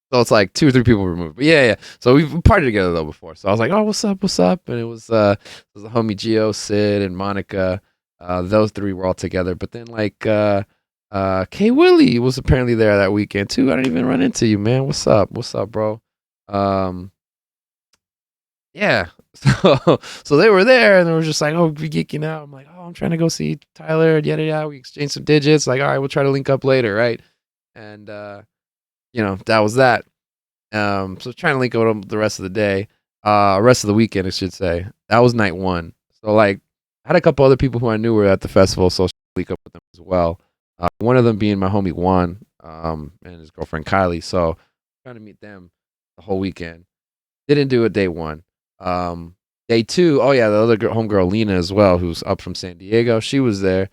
So it's like 2 or 3 people removed. But yeah. So we've partied together though before. So I was like, "Oh, what's up? What's up?" And it was the homie Gio, Sid, and Monica. Those 3 were all together. But then like K Willie was apparently there that weekend too. I didn't even run into you, man. What's up? What's up, bro? Um, yeah. So they were there and they were just like, "Oh, we geeking out." I'm like, "Oh, I'm trying to go see Tyler." Yada yada. We exchanged some digits. Like, all right, we'll try to link up later, right? And that was that. So trying to link up with them the rest of the day, rest of the weekend, I should say. That was night 1. So like, I had a couple other people who I knew were at the festival, so I link up with them as well. One of them being my homie Juan, and his girlfriend Kylie. So trying to meet them the whole weekend. Didn't do it day 1. Day 2, oh yeah, the other homegirl Lena as well, who's up from San Diego. She was there.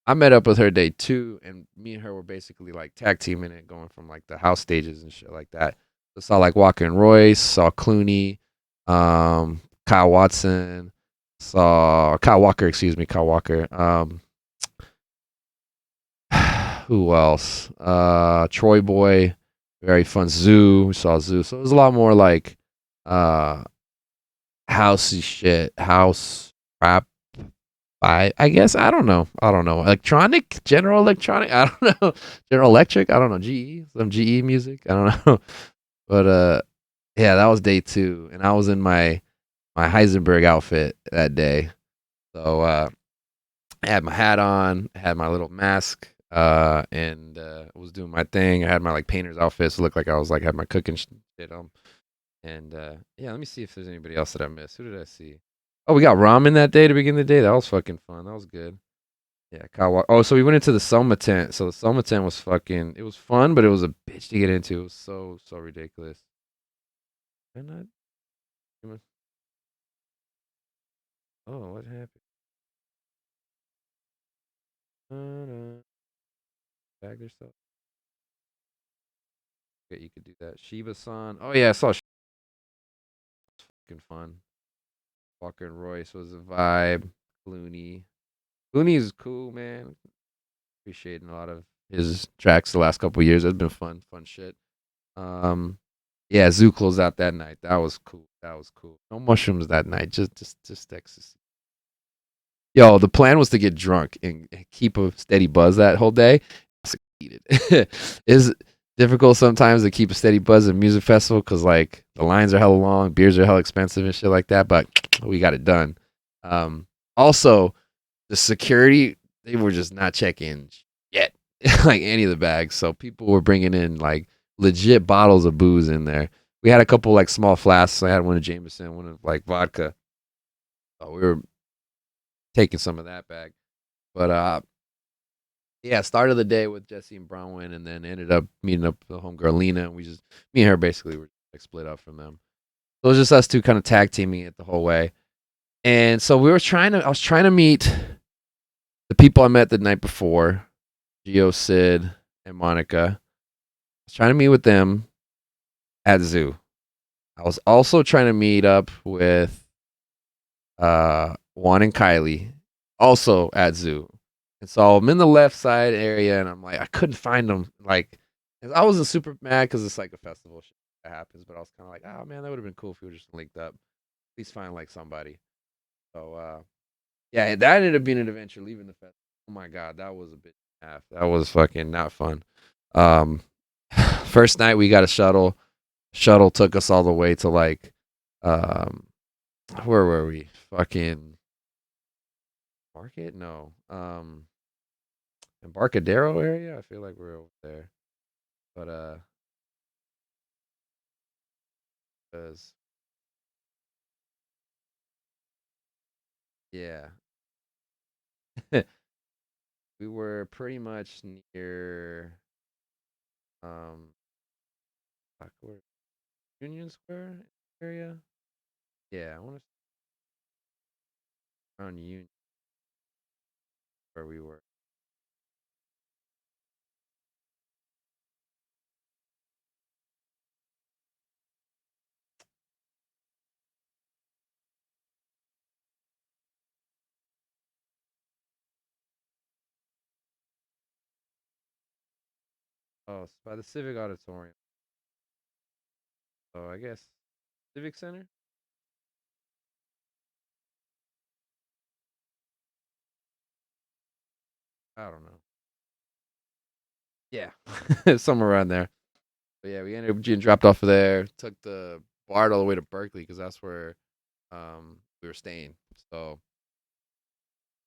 I met up with her day 2, and me and her were basically like tag teaming it, going from like the house stages and shit like that. So saw like Walker and Royce, saw Clooney, Kyle Watson, saw Kyle Walker, excuse me, Kyle Walker. Who else? Troy Boy, very fun. Zoo, we saw Zoo. So it was a lot more like housey shit, house rap. I guess I don't know. General electronic. I don't know. General Electric. I don't know. Some GE music. I don't know. But yeah, that was day 2, and I was in my Heisenberg outfit that day. So I had my hat on, I had my little mask, and was doing my thing. I had my like painter's outfit, so it looked like I was like had my cooking shit on. And yeah, let me see if there's anybody else that I missed. Who did I see? Oh, we got ramen that day to begin the day. That was fucking fun. That was good. Yeah, Oh, so we went into the Soma tent. So the Soma tent was fucking. It was fun, but it was a bitch to get into. It was so ridiculous. And oh, what happened? Bagged herself. Okay, you could do that. Shiba-san. Oh yeah, I saw. Fucking fun. Walker and Royce was a vibe. Clooney. Clooney is cool, man. Appreciating a lot of his tracks the last couple years. It's been fun shit. Um, yeah, Zoo closed out that night. That was cool. That was cool. No mushrooms that night. Just ecstasy. Yo, the plan was to get drunk and keep a steady buzz that whole day. eat it. It's difficult sometimes to keep a steady buzz at a music festival because like the lines are hella long, beers are hella expensive and shit like that. But we got it done. Um, Also, the security, they were just not checking yet, like any of the bags. So people were bringing in like legit bottles of booze in there. We had a couple like small flasks. I had one of Jameson, one of like vodka. So we were taking some of that back. But yeah, started the day with Jesse and Bronwyn, and then ended up meeting up with the homegirl Lena, and me and her basically were like split up from them. So it was just us two kind of tag teaming it the whole way. And so I was trying to meet the people I met the night before, Gio, Sid, and Monica. I was trying to meet with them at Zoo. I was also trying to meet up with Juan and Kylie, also at Zoo. And so I'm in the left side area, and I'm like, I couldn't find them. Like, and I wasn't super mad because it's like a festival shit that happens, but I was kind of like, oh man, that would have been cool if we were just linked up. At least find like somebody. So yeah, that ended up being an adventure leaving the festival. Oh my god, that was a bit half. That was fucking not fun. Um, First night we got a shuttle. Shuttle took us all the way to like, um, where were we? Fucking Market? No. Embarcadero area. I feel like we're over there, but 'cause yeah, we were pretty much near where Union Square area. Yeah, I want to around Union where we were. Oh, it's by the Civic Auditorium. So I guess Civic Center. I don't know. Yeah, somewhere around there. But yeah, we ended up getting dropped off of there. Took the BART all the way to Berkeley because that's where we were staying. So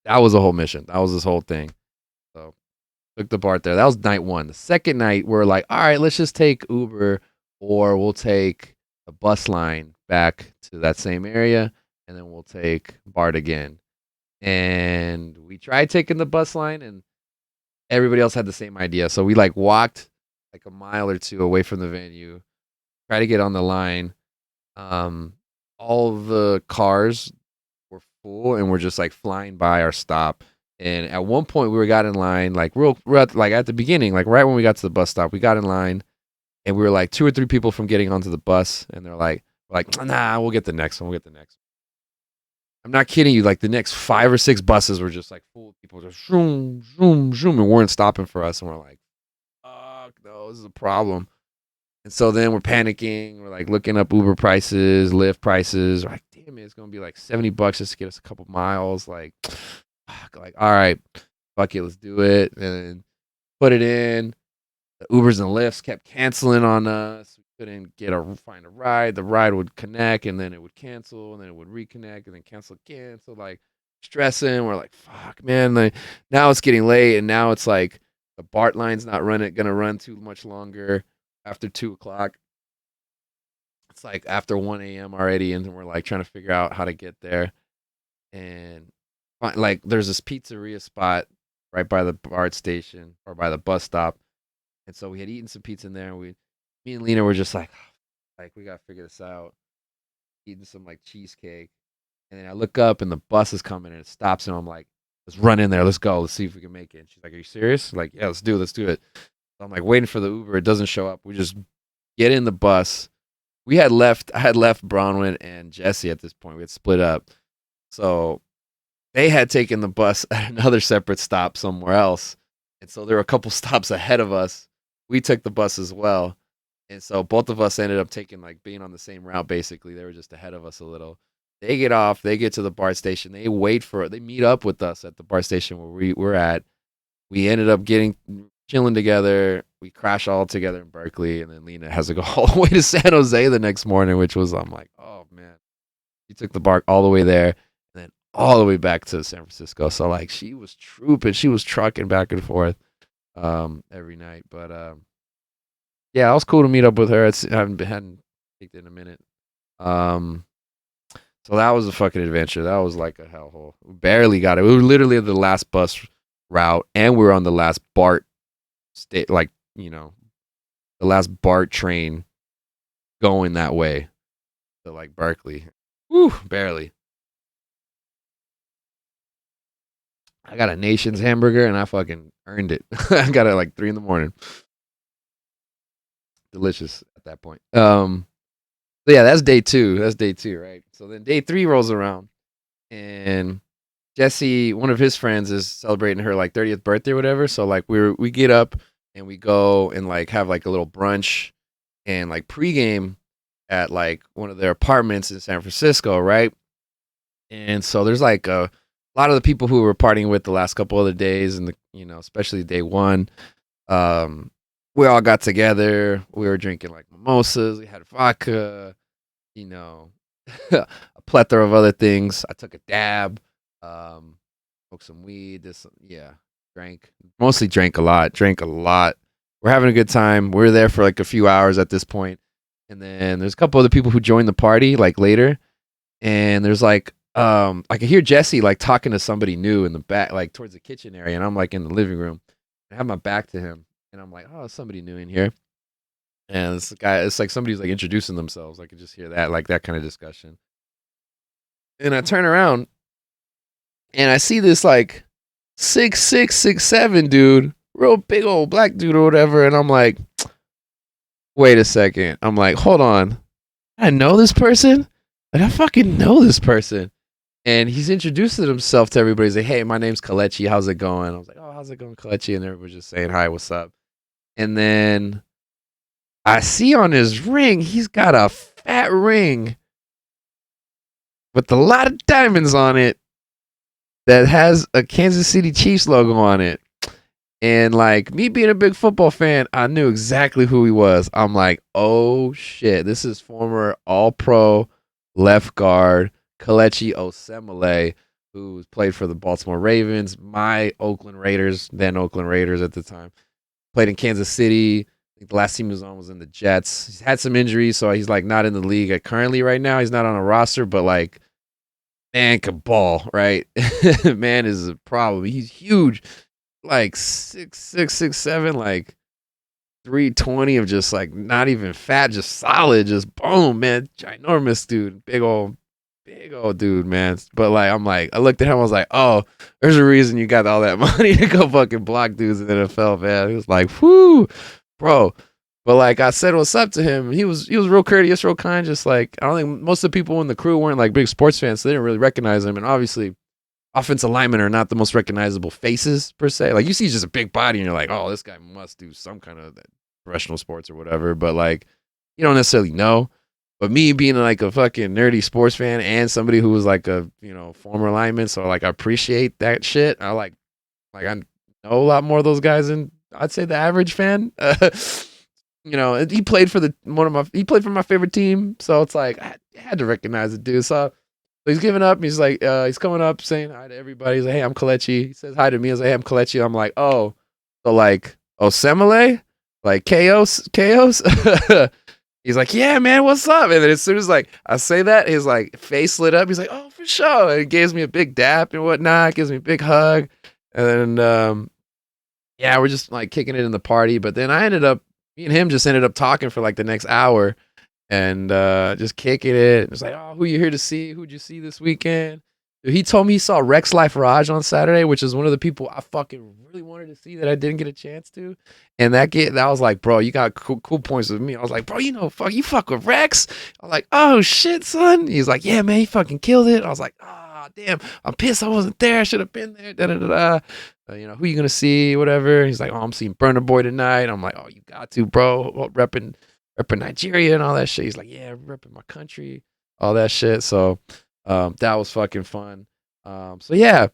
that was a whole mission. That was this whole thing. So took the BART there. That was night one. The second night, we're like, all right, let's just take Uber or we'll take a bus line back to that same area and then we'll take BART again. And we tried taking the bus line and everybody else had the same idea. So we like walked like a mile or two away from the venue, try to get on the line. Um, all the cars were full and we're just like flying by our stop. And at one point, we got in line like we're at, like at the beginning, like right when we got to the bus stop, we got in line and we were like two or three people from getting onto the bus, and they're like nah, we'll get the next one. We'll get the next one. I'm not kidding you. Like the next 5 or 6 buses were just like full of people, just zoom, zoom, zoom, and weren't stopping for us. And we're like, fuck, no, this is a problem. And so then we're panicking. We're like looking up Uber prices, Lyft prices. We're like, damn it, it's gonna be like $70 just to get us a couple miles. Like, fuck, like, all right, fuck it, let's do it. And then put it in. The Ubers and Lyfts kept canceling on us. We couldn't find a ride. The ride would connect and then it would cancel and then it would reconnect and then cancel again. So like stressing. We're like, fuck, man. Like now it's getting late and now it's like the BART line's not gonna run too much longer after 2 o'clock. It's like after 1 a.m. already, and we're like trying to figure out how to get there. And like there's this pizzeria spot right by the BART station or by the bus stop. And so we had eaten some pizza in there, and me and Lena were just like we gotta figure this out. Eating some like cheesecake, and then I look up, and the bus is coming, and it stops, and I'm like, let's run in there, let's go, let's see if we can make it. And she's like, are you serious? Like, yeah, let's do it. So I'm like waiting for the Uber, it doesn't show up. We just get in the bus. I had left Bronwyn and Jesse at this point. We had split up, so they had taken the bus at another separate stop somewhere else, and so there were a couple stops ahead of us. We took the bus as well. And so both of us ended up taking like being on the same route basically. They were just ahead of us a little. They get off, they get to the BART station. They meet up with us at the BART station where we were at. We ended up getting chilling together. We crash all together in Berkeley, and then Lena has to go all the way to San Jose the next morning, which was I'm like, oh man, she took the BART all the way there, and then all the way back to San Francisco. So like she was trooping, she was trucking back and forth every night. But yeah, it was cool to meet up with her. I hadn't kicked it in a minute. So that was a fucking adventure. That was like a hellhole. We barely got it. We were literally at the last bus route, and we were on the last BART state, like the last BART train going that way to like Berkeley. Woo, barely. I got a Nation's hamburger and I fucking earned it. I got it at like 3 a.m. Delicious at that point. So yeah, that's day 2. That's day 2, right? So then day 3 rolls around, and Jesse, one of his friends, is celebrating her like 30th birthday or whatever. So like we get up and we go and like have like a little brunch and like pregame at like one of their apartments in San Francisco, right? And so there's like a lot of the people who were partying with the last couple of the days, and especially day 1. We all got together. We were drinking like mimosas. We had vodka, a plethora of other things. I took a dab, smoked some weed. Drank a lot. We're having a good time. We're there for like a few hours at this point, and then there's a couple other people who joined the party like later, and there's like I could hear Jesse like talking to somebody new in the back, like towards the kitchen area, and I'm like in the living room. I have my back to him, and I'm like, oh, somebody new in here. And this guy, it's like somebody's like introducing themselves. I could just hear that, like that kind of discussion. And I turn around and I see this like 6'6", 6'7" dude, real big old black dude or whatever. And I'm like, wait a second. I'm like, hold on. I know this person? Like, I fucking know this person. And he's introducing himself to everybody. He's like, hey, my name's Kalechi. How's it going? I was like, oh, how's it going, Kalechi? And everybody's just saying, hi, what's up? And then I see on his ring, he's got a fat ring with a lot of diamonds on it that has a Kansas City Chiefs logo on it. And like me being a big football fan, I knew exactly who he was. I'm like, oh shit, this is former All-Pro left guard Kalechi Osemele, who played for the Baltimore Ravens, my Oakland Raiders, then Oakland Raiders at the time. Played in Kansas City. I think the last team he was on was in the Jets. He's had some injuries, so he's like not in the league currently right now. He's not on a roster, but like, man can ball, right? Man is a problem. He's huge, like 6'6", 6'7", like 320 of just like not even fat, just solid, just boom, man, ginormous dude, big old dude, man. But like, I looked at him, I was like, oh, there's a reason you got all that money to go fucking block dudes in the NFL, man. He was like, whoo, bro. But like, I said what's up to him. He was real courteous, real kind. Just like, I don't think most of the people in the crew weren't like big sports fans, so they didn't really recognize him. And obviously, offensive linemen are not the most recognizable faces per se. Like, you see just a big body, and you're like, oh, this guy must do some kind of professional sports or whatever. But like, you don't necessarily know. But me being like a fucking nerdy sports fan and somebody who was like a former lineman, so like I appreciate that shit. I know a lot more of those guys than I'd say the average fan. He played for my favorite team, so it's like I had to recognize the dude. So he's giving up. He's like he's coming up saying hi to everybody. He's like, hey, I'm Kalechi. He says hi to me. I was like, hey, I'm Kalechi. I'm like, oh, so like Osemele, like Chaos. He's like, yeah, man, what's up? And then as soon as like I say that, his like face lit up. He's like, oh, for sure. And he gives me a big dap and whatnot, gives me a big hug. And then yeah, we're just like kicking it in the party. But then me and him just ended up talking for like the next hour and just kicking it. It's like, oh, who you here to see? Who'd you see this weekend? He told me he saw Rex Life Raj on Saturday, which is one of the people I fucking really wanted to see that I didn't get a chance to. And that was like, bro, you got cool points with me. I was like, bro, you fuck with Rex. I was like, oh shit, son. He's like, yeah, man, he fucking killed it. I was like, ah, damn, I'm pissed I wasn't there. I should have been there. Da da da. Who you gonna see? Whatever. He's like, oh, I'm seeing Burna Boy tonight. I'm like, oh, you got to, bro. Well, repping Nigeria and all that shit. He's like, yeah, repping my country, all that shit. So that was fucking fun. So yeah,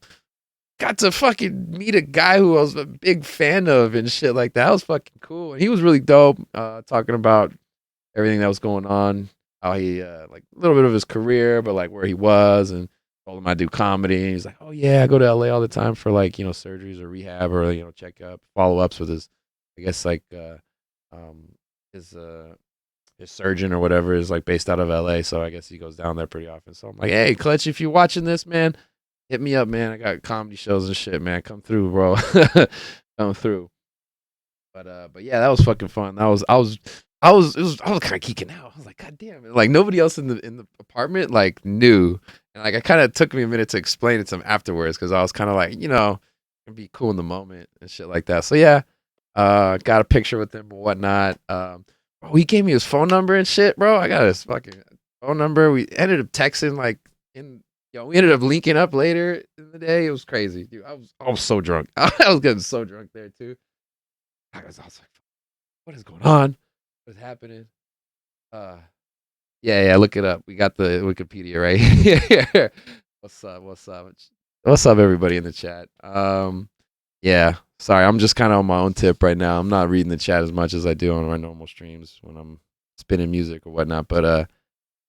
got to fucking meet a guy who I was a big fan of and shit like that. That was fucking cool. And he was really dope, talking about everything that was going on, how he like a little bit of his career, but like where he was, and told him I do comedy. And he's like, oh yeah, I go to LA all the time for like, surgeries or rehab or checkup, follow ups with his, I guess like um his his surgeon or whatever is like based out of LA, so I guess he goes down there pretty often. So I'm like, hey, Clutch, if you're watching this, man, hit me up, man. I got comedy shows and shit, man. Come through, bro. Come through. But yeah, that was fucking fun. I was kind of geeking out. I was like, God damn it! Like nobody else in the apartment like knew, and like it kind of took me a minute to explain it to them afterwards because I was kind of like, it'd be cool in the moment and shit like that. So yeah, got a picture with him and whatnot. Bro, he gave me his phone number and shit, bro. I got his fucking phone number. We ended up texting like we ended up linking up later in the day. It was crazy, dude. I was so drunk. I was getting so drunk there too. I was like, what is going on? What's happening? Uh, yeah. Look it up. We got the Wikipedia right here. What's up? What's up, everybody in the chat? Yeah. Sorry, I'm just kind of on my own tip right now. I'm not reading the chat as much as I do on my normal streams when I'm spinning music or whatnot. But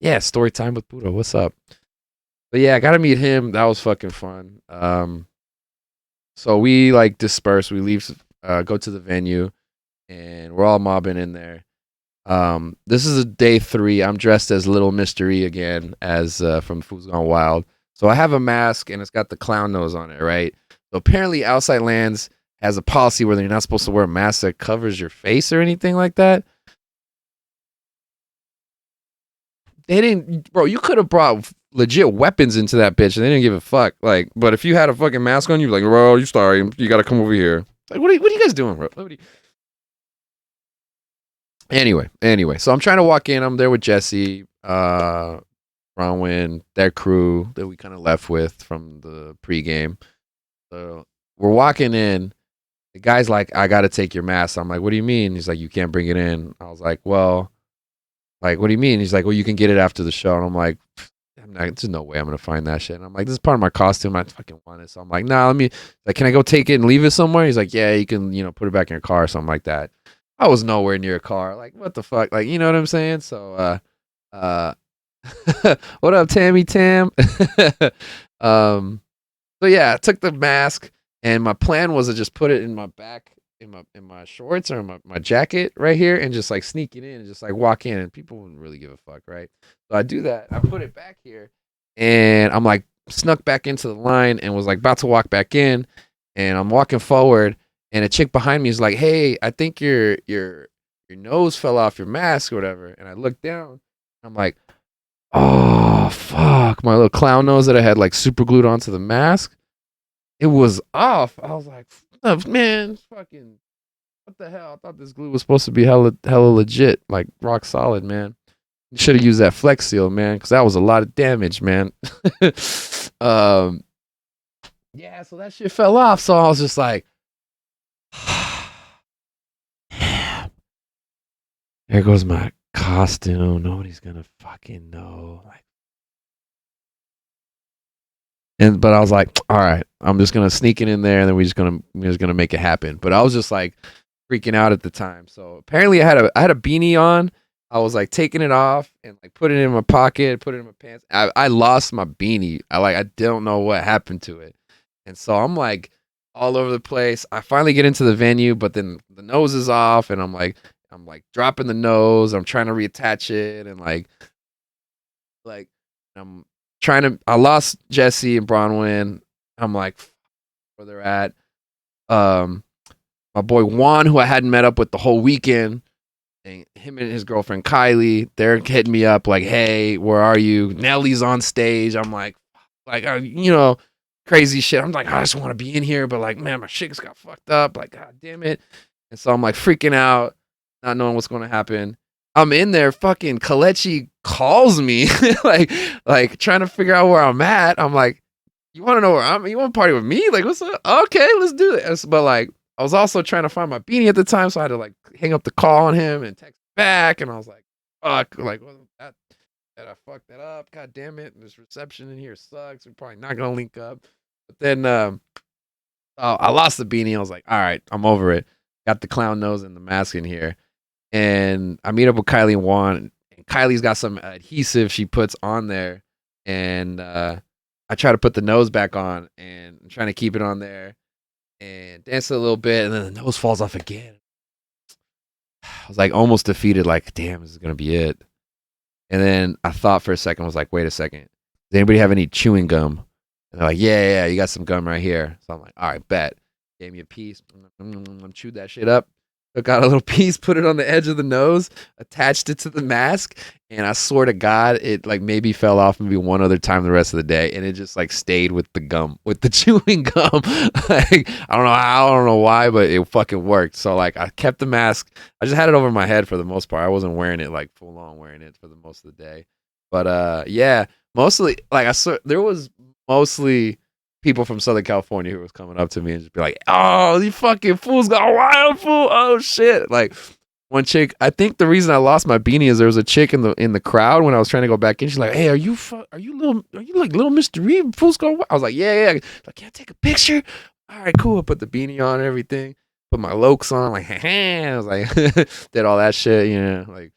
yeah, story time with Puro. What's up? But yeah, I got to meet him. That was fucking fun. So we like disperse. We leave, go to the venue, and we're all mobbing in there. This is a day 3. I'm dressed as Little Mystery again, as from Food's Gone Wild. So I have a mask, and it's got the clown nose on it, right? So apparently, Outside Lands has a policy where you're not supposed to wear a mask that covers your face or anything like that. They didn't, bro. You could have brought legit weapons into that bitch, and they didn't give a fuck. Like, but if you had a fucking mask on, you'd be like, bro, you sorry, you got to come over here. Like, what are you guys doing, bro? Anyway, so I'm trying to walk in. I'm there with Jesse, Bronwyn, their crew that we kind of left with from the pregame. So we're walking in. The guy's like, I got to take your mask. I'm like, what do you mean? He's like, you can't bring it in. I was like, well, like, what do you mean? He's like, well, you can get it after the show. And I'm like, there's no way I'm going to find that shit. And I'm like, this is part of my costume. I fucking want it. So I'm like, nah, can I go take it and leave it somewhere? He's like, yeah, you can, put it back in your car or something like that. I was nowhere near a car. Like, what the fuck? Like, you know what I'm saying? So, what up, Tammy Tam? So yeah, I took the mask, and my plan was to just put it in my back, in my shorts or my jacket right here, and just like sneak it in and just like walk in, and people wouldn't really give a fuck, right? So I do that. I put it back here, and I'm like snuck back into the line and was like about to walk back in, and I'm walking forward, and a chick behind me is like, "Hey, I think your nose fell off your mask or whatever." And I look down, I'm like, oh fuck, my little clown nose that I had like super glued onto the mask, it was off. I was like, oh, man, fucking what the hell? I thought this glue was supposed to be hella legit, like rock solid, man. You should have used that Flex Seal, man, because that was a lot of damage, man. Yeah, so that shit fell off. So I was just like, damn, there goes my costume. Nobody's gonna fucking know. But I was like, all right, I'm just gonna sneak it in there, and then we're just gonna make it happen. But I was just like freaking out at the time. So apparently I had a beanie on. I was like taking it off and like put it in my pocket, put it in my pants. I lost my beanie. I don't know what happened to it. And so I'm like all over the place. I finally get into the venue, but then the nose is off, and I'm like dropping the nose. I'm trying to reattach it, and like I'm trying to. I lost Jesse and Bronwyn. I'm like, where they're at. My boy Juan, who I hadn't met up with the whole weekend, and him and his girlfriend Kylie, they're hitting me up like, "Hey, where are you?" Nelly's on stage. I'm like, crazy shit. I'm like, I just want to be in here, but like, man, my shit just got fucked up. Like, god damn it. And so I'm like freaking out, not knowing what's going to happen. I'm in there, fucking Kalechi calls me, like trying to figure out where I'm at. I'm like, you want to know where I'm? You want to party with me? Like, what's up? Okay, let's do it. But like, I was also trying to find my beanie at the time, so I had to like hang up the call on him and text back. And I was like, fuck, like, well, that I fucked that up. God damn it. This reception in here sucks. We're probably not gonna link up. But then I lost the beanie. I was like, all right, I'm over it. Got the clown nose and the mask in here. And I meet up with Kylie and Juan. And Kylie's got some adhesive she puts on there. And I try to put the nose back on and I'm trying to keep it on there and dance a little bit. And then the nose falls off again. I was like almost defeated, like, damn, this is going to be it. And then I thought for a second, I was like, wait a second. Does anybody have any chewing gum? And they're like, yeah, you got some gum right here. So I'm like, all right, bet. Gave me a piece. Chewed that shit up. Took out a little piece, put it on the edge of the nose, attached it to the mask, and I swear to God, it like maybe fell off maybe one other time the rest of the day, and it just like stayed with the gum, with the chewing gum. Like I don't know how, I don't know why, but it fucking worked. So like I kept the mask. I just had it over my head for the most part. I wasn't wearing it like full on wearing it for the most of the day. But yeah, mostly like I saw there was mostly people from Southern California who was coming up to me and just be like, "Oh, you fucking fools got a wild fool! Oh shit!" Like one chick, I think the reason I lost my beanie is there was a chick in the crowd when I was trying to go back in. She's like, "Hey, are you like little Mr. Reed? Fools go wild." I was like, "Yeah." Like, "Can I take a picture?" All right, cool. I put the beanie on and everything. Put my lokes on. Like, I was like, did all that shit. Like,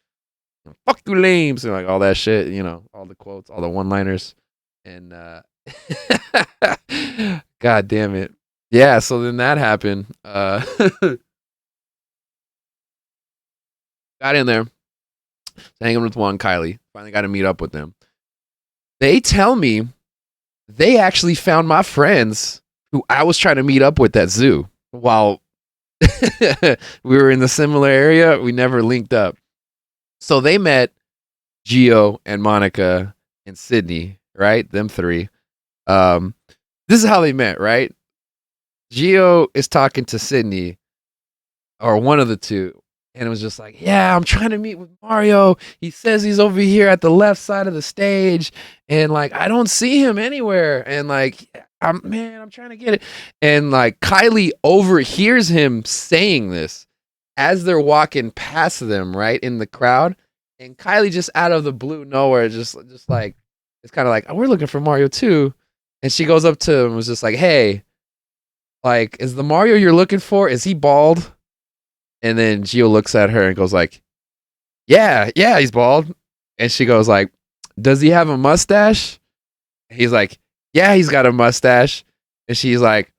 fuck you lames and like all that shit. All the quotes, all the one-liners, and God damn it. Yeah, so then that happened. Got in there, hanging with Juan Kylie. Finally got to meet up with them. They tell me they actually found my friends who I was trying to meet up with at zoo while we were in the similar area. We never linked up. So they met Gio and Monica and Sydney, right? Them three. This is how they met, right? Gio is talking to Sydney, or one of the two, and it was just like, yeah, I'm trying to meet with Mario. He says he's over here at the left side of the stage, and like I don't see him anywhere. And like, I'm trying to get it. And like Kylie overhears him saying this as they're walking past them, right in the crowd. And Kylie just out of the blue nowhere, just like it's kind of like, oh, we're looking for Mario too. And she goes up to him and was just like, hey, like, is the Mario you're looking for, is he bald? And then Gio looks at her and goes like, yeah, he's bald. And she goes like, does he have a mustache? He's like, yeah, he's got a mustache. And she's like,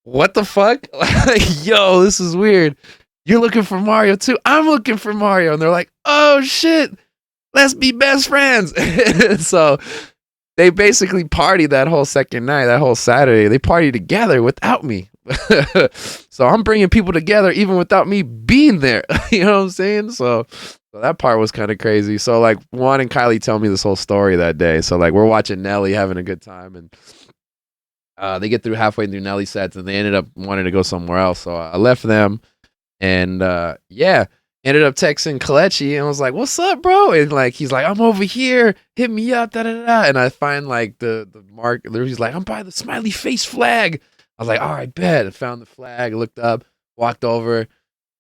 what the fuck? Like, yo, this is weird. You're looking for Mario too? I'm looking for Mario. And they're like, oh shit, let's be best friends. So they basically partied that whole second night, that whole Saturday. They partied together without me. So I'm bringing people together even without me being there. You know what I'm saying? So that part was kind of crazy. So like Juan and Kylie tell me this whole story that day. So like we're watching Nelly having a good time, and they get through halfway through Nelly sets and they ended up wanting to go somewhere else. So I left them, and yeah, ended up texting Kalechi and was like, "What's up, bro?" And like he's like, "I'm over here. Hit me up." Da da da. And I find like the mark. He's like, "I'm by the smiley face flag." I was like, "All right, bet." I found the flag. Looked up. Walked over.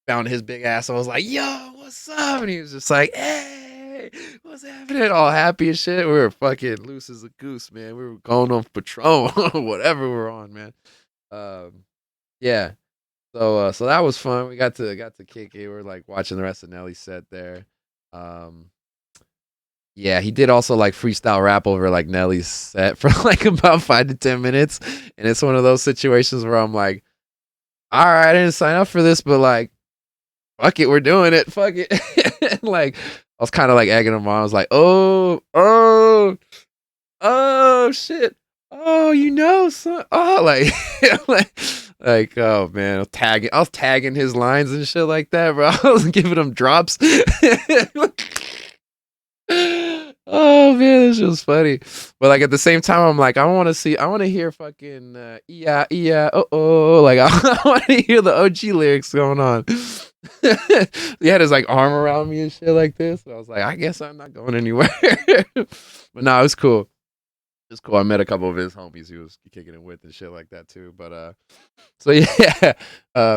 Found his big ass. I was like, "Yo, what's up?" And he was just like, "Hey, what's happening?" All happy and shit. We were fucking loose as a goose, man. We were going on patrol, whatever we're on, man. Yeah. So that was fun. We got to kick it. We were like watching the rest of Nelly's set there. Um, yeah, he did also like freestyle rap over like Nelly's set for like about 5 to 10 minutes, and it's one of those situations where I'm like, all right, I didn't sign up for this, but like, fuck it, we're doing it. Fuck it. And, like, I was kind of like egging him on. I was like, oh, shit. Oh, son. Oh, like, like, oh man, I was tagging his lines and shit like that, bro. I was giving him drops. Oh man, this was funny. But like at the same time, I'm like, I want to hear fucking yeah, like I want to hear the OG lyrics going on. He had his like arm around me and shit like this. So I was like, I guess I'm not going anywhere. But no, it was cool. It was cool. I met a couple of his homies he was kicking it with and shit like that too. But so yeah,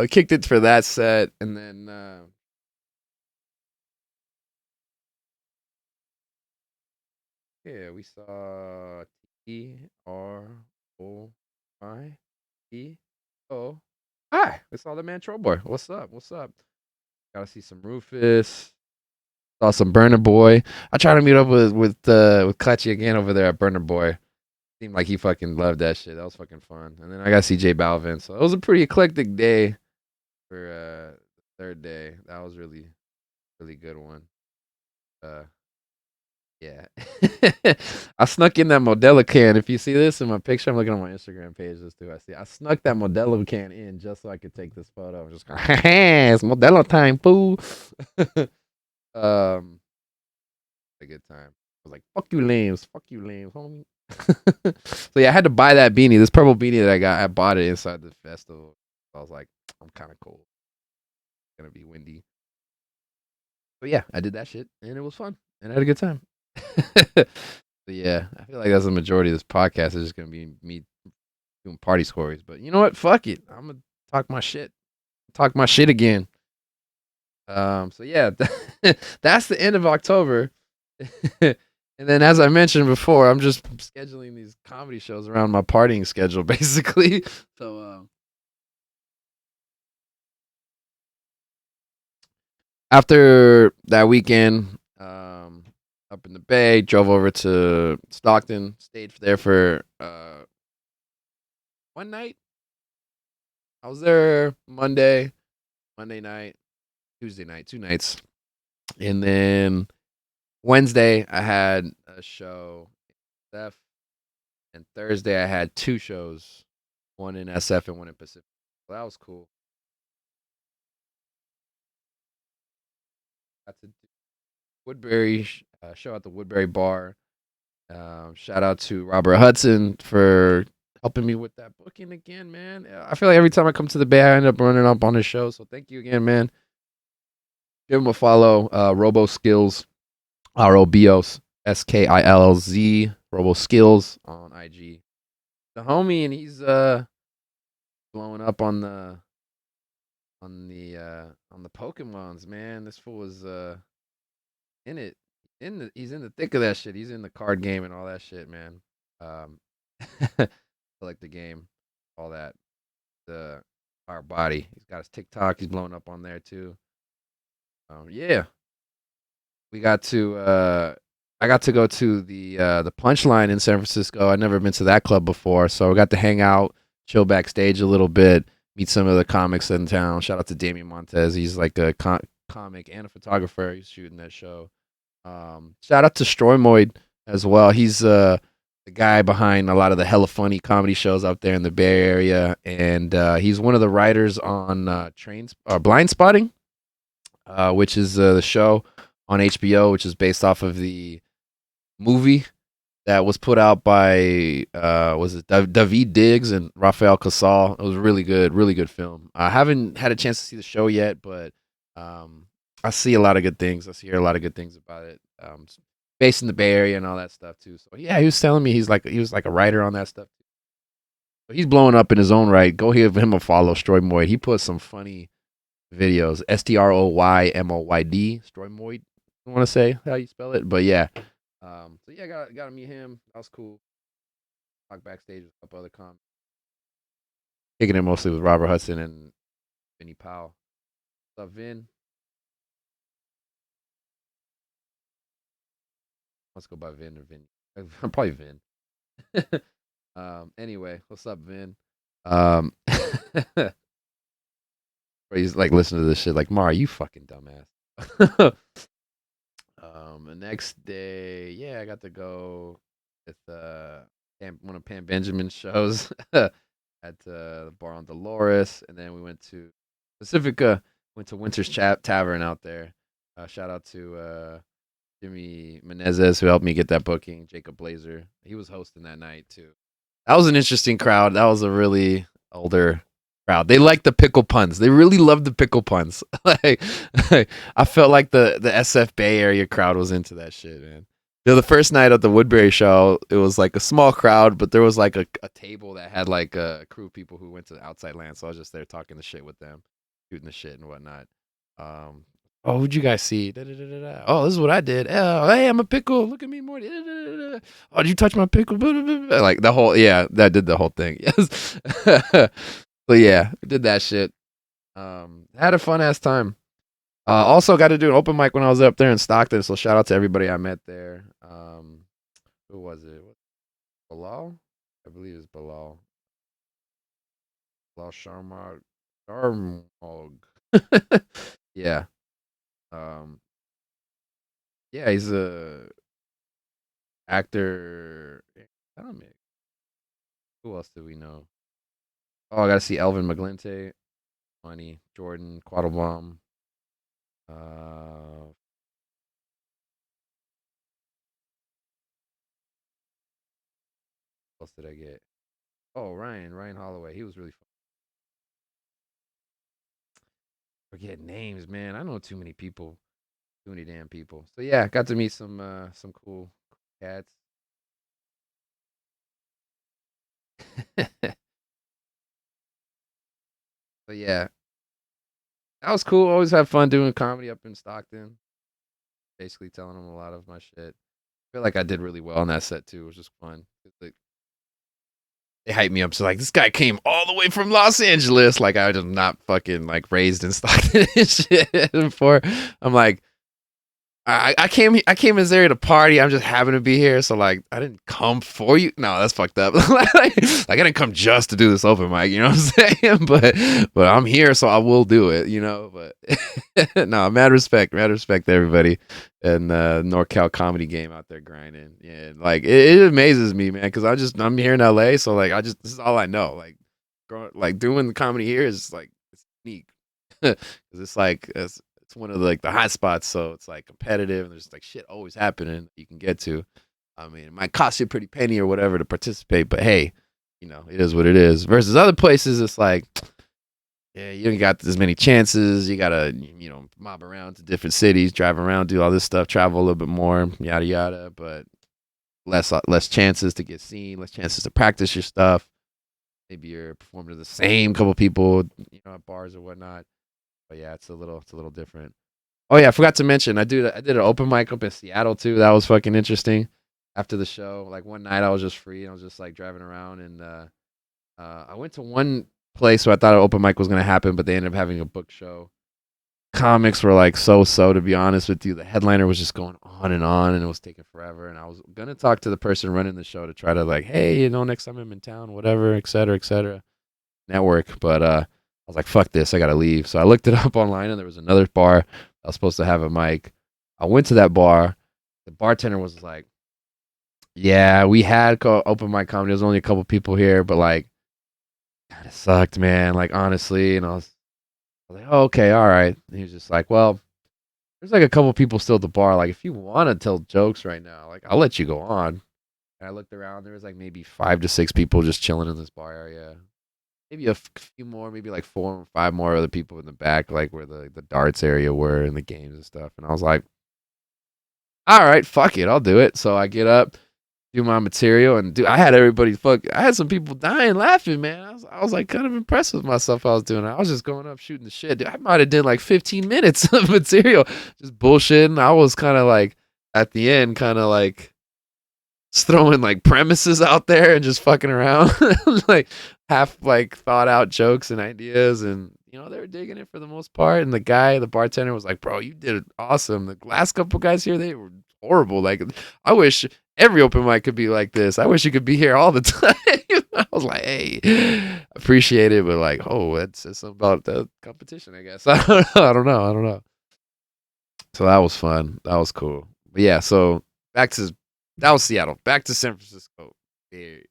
kicked it for that set, and then yeah, we saw TROI. I saw the man Trollboy. What's up? What's up? Gotta see some Rufus. Saw some Burner Boy. I tried to meet up with Clutchy again over there at Burner Boy. Seemed like he fucking loved that shit. That was fucking fun. And then I got to see J Balvin. So it was a pretty eclectic day for the third day. That was really, really good one. Uh yeah. I snuck in that Modelo can. If you see this in my picture, I'm looking on my Instagram page. This too. I snuck that Modelo can in just so I could take this photo. I'm just going, it's Modelo time, fool. um a good time. I was like, fuck you lames, homie. So yeah, I had to buy that beanie, this purple beanie that I got. I bought it inside the festival. So I was like, I'm kind of cold. It's gonna be windy. But yeah, I did that shit and it was fun and I had a good time. So yeah, I feel like that's the majority of this podcast is just gonna be me doing party stories. But you know what? Fuck it. I'm gonna talk my shit. Talk my shit again. So yeah, that's the end of October. And then, as I mentioned before, I'm just scheduling these comedy shows around my partying schedule, basically. So after that weekend, up in the Bay, drove over to Stockton, stayed there for one night. I was there Monday night, Tuesday night, 2 nights, and then Wednesday I had a show in SF, and Thursday I had 2 shows, one in SF and one in Pacific. So that was cool. Got to do Woodbury show at the Woodbury Bar. Shout out to Robert Hudson for helping me with that booking again, man. I feel like every time I come to the Bay, I end up running up on his show. So thank you again, man. Give him a follow. Robo Skills, ROBOS SKILLZ, Robo Skills on IG. The homie, and he's blowing up on the Pokemons, man. This fool is in it. He's in the thick of that shit. He's in the card game and all that shit, man. I like the game, all that. The our body. He's got his TikTok. He's blowing up on there too. Yeah, we got to. I got to go to the Punchline in San Francisco. I'd never been to that club before, so I got to hang out, chill backstage a little bit, meet some of the comics in town. Shout out to Damian Montez. He's like a comic and a photographer. He's shooting that show. Shout out to Stroymoid as well. He's the guy behind a lot of the hella funny comedy shows out there in the Bay Area, and he's one of the writers on Blind Spotting, which is the show on HBO, which is based off of the movie that was put out by was it David Diggs and Rafael Casal. It was really good film. I haven't had a chance to see the show yet, but I see a lot of good things. I hear a lot of good things about it. Based in the Bay Area and all that stuff too. So yeah, he was telling me he was like a writer on that stuff. So he's blowing up in his own right. Go give him a follow, Stroymoid. He put some funny videos. STROYMOYD. Stroymoid. I want to say how you spell it, but yeah. So yeah, got to meet him. That was cool. Talk backstage with a couple other comics. Kicking it mostly with Robert Hudson and Vinny Powell. What's up, Vin? Let's go by Vin or Vin. Probably Vin. Anyway, what's up, Vin? He's like listening to this shit like, Mar, you fucking dumbass. The next day, yeah, I got to go with one of Pam Benjamin's shows at the bar on Dolores, and then we went to Pacifica, went to Winter's Tavern out there. Shout out to Jimmy Menezes who helped me get that booking. Jacob Blazer, he was hosting that night too. That was an interesting crowd. That was a really older crowd. They like the pickle puns. They really love the pickle puns. like, I felt like the SF Bay Area crowd was into that shit, man. You know, the first night at the Woodbury show, it was like a small crowd, but there was like a table that had like a crew of people who went to the outside land. So I was just there talking the shit with them, shooting the shit and whatnot. Oh, who'd you guys see? Da-da-da-da-da. Oh, this is what I did. Oh, hey, I'm a pickle. Look at me, Morty. Da-da-da-da-da. Oh, did you touch my pickle? Like the whole, yeah, that did the whole thing. Yes. So yeah, did that shit. Had a fun ass time. Also got to do an open mic when I was up there in Stockton. So shout out to everybody I met there. Who was it? Bilal? I believe it's Bilal. Bilal Sharmog. Sharmog. Yeah. Um, yeah, he's a actor. Comic. Who else do we know? Oh, I gotta see Elvin McGlinty, Money, Jordan, Quattlebaum. What else did I get? Oh, Ryan Holloway. He was really fun. Forget names, man. I know too many people, too many damn people. So yeah, got to meet some cool cats. But yeah, that was cool. Always have fun doing comedy up in Stockton. Basically telling them a lot of my shit. I feel like I did really well on that set too. It was just fun. Like, they hyped me up. So like, this guy came all the way from Los Angeles. Like I was not fucking like raised in Stockton and shit before. I'm like, I came as there to party. I'm just happen to be here, so like I didn't come for you. No, that's fucked up. Like I didn't come just to do this open mic. You know what I'm saying? But I'm here, so I will do it. You know. But no, mad respect to everybody, and NorCal comedy game out there grinding. Yeah, like it amazes me, man, because I'm here in LA, so like this is all I know. Like doing the comedy here is like it's unique because it's like it's one of like the hot spots, so it's like competitive and there's like shit always happening you can get to. I mean, it might cost you a pretty penny or whatever to participate, but hey, it is what it is. Versus other places, it's like, yeah, you don't got as many chances. You gotta, mob around to different cities, drive around, do all this stuff, travel a little bit more, yada yada. But less chances to get seen, less chances to practice your stuff. Maybe you're performing to the same couple people, at bars or whatnot. But yeah, it's a little different. Oh yeah, I forgot to mention I did an open mic up in Seattle too. That was fucking interesting. After the show, like one night I was just free and I was just like driving around and I went to one place where I thought an open mic was gonna happen, but they ended up having a book show. Comics were like so to be honest with you. The headliner was just going on and it was taking forever. And I was gonna talk to the person running the show to try to like, hey, next time I'm in town, whatever, et cetera, network. But I was like, fuck this, I gotta leave. So I looked it up online and there was another bar I was supposed to have a mic. I went to that bar. The bartender was like, yeah, we had open mic comedy. There's only a couple people here, but like, kind of sucked, man. Like, honestly. And I was like, oh, okay, all right. And he was just like, well, there's like a couple people still at the bar. Like, if you want to tell jokes right now, like, I'll let you go on. And I looked around. There was like maybe 5 to 6 people just chilling in this bar area. Maybe a few more, maybe like 4 or 5 more other people in the back, like where the darts area were and the games and stuff. And I was like, all right, fuck it, I'll do it. So I get up, do my material, and I had everybody I had some people dying laughing, man. I was like kind of impressed with myself. I was doing. I was just going up shooting the shit. Dude, I might have did like 15 minutes of material, just bullshitting. I was kind of like at the end, kind of like just throwing like premises out there and just fucking around, like half like thought out jokes and ideas, and they were digging it for the most part. And the bartender was like, "Bro, you did it awesome." The last couple guys here, they were horrible. Like, I wish every open mic could be like this. I wish you could be here all the time. I was like, "Hey, appreciate it," but like, oh, it's something about the competition, I guess. I don't know. So that was fun. That was cool. But yeah, so back to that was Seattle. Back to San Francisco,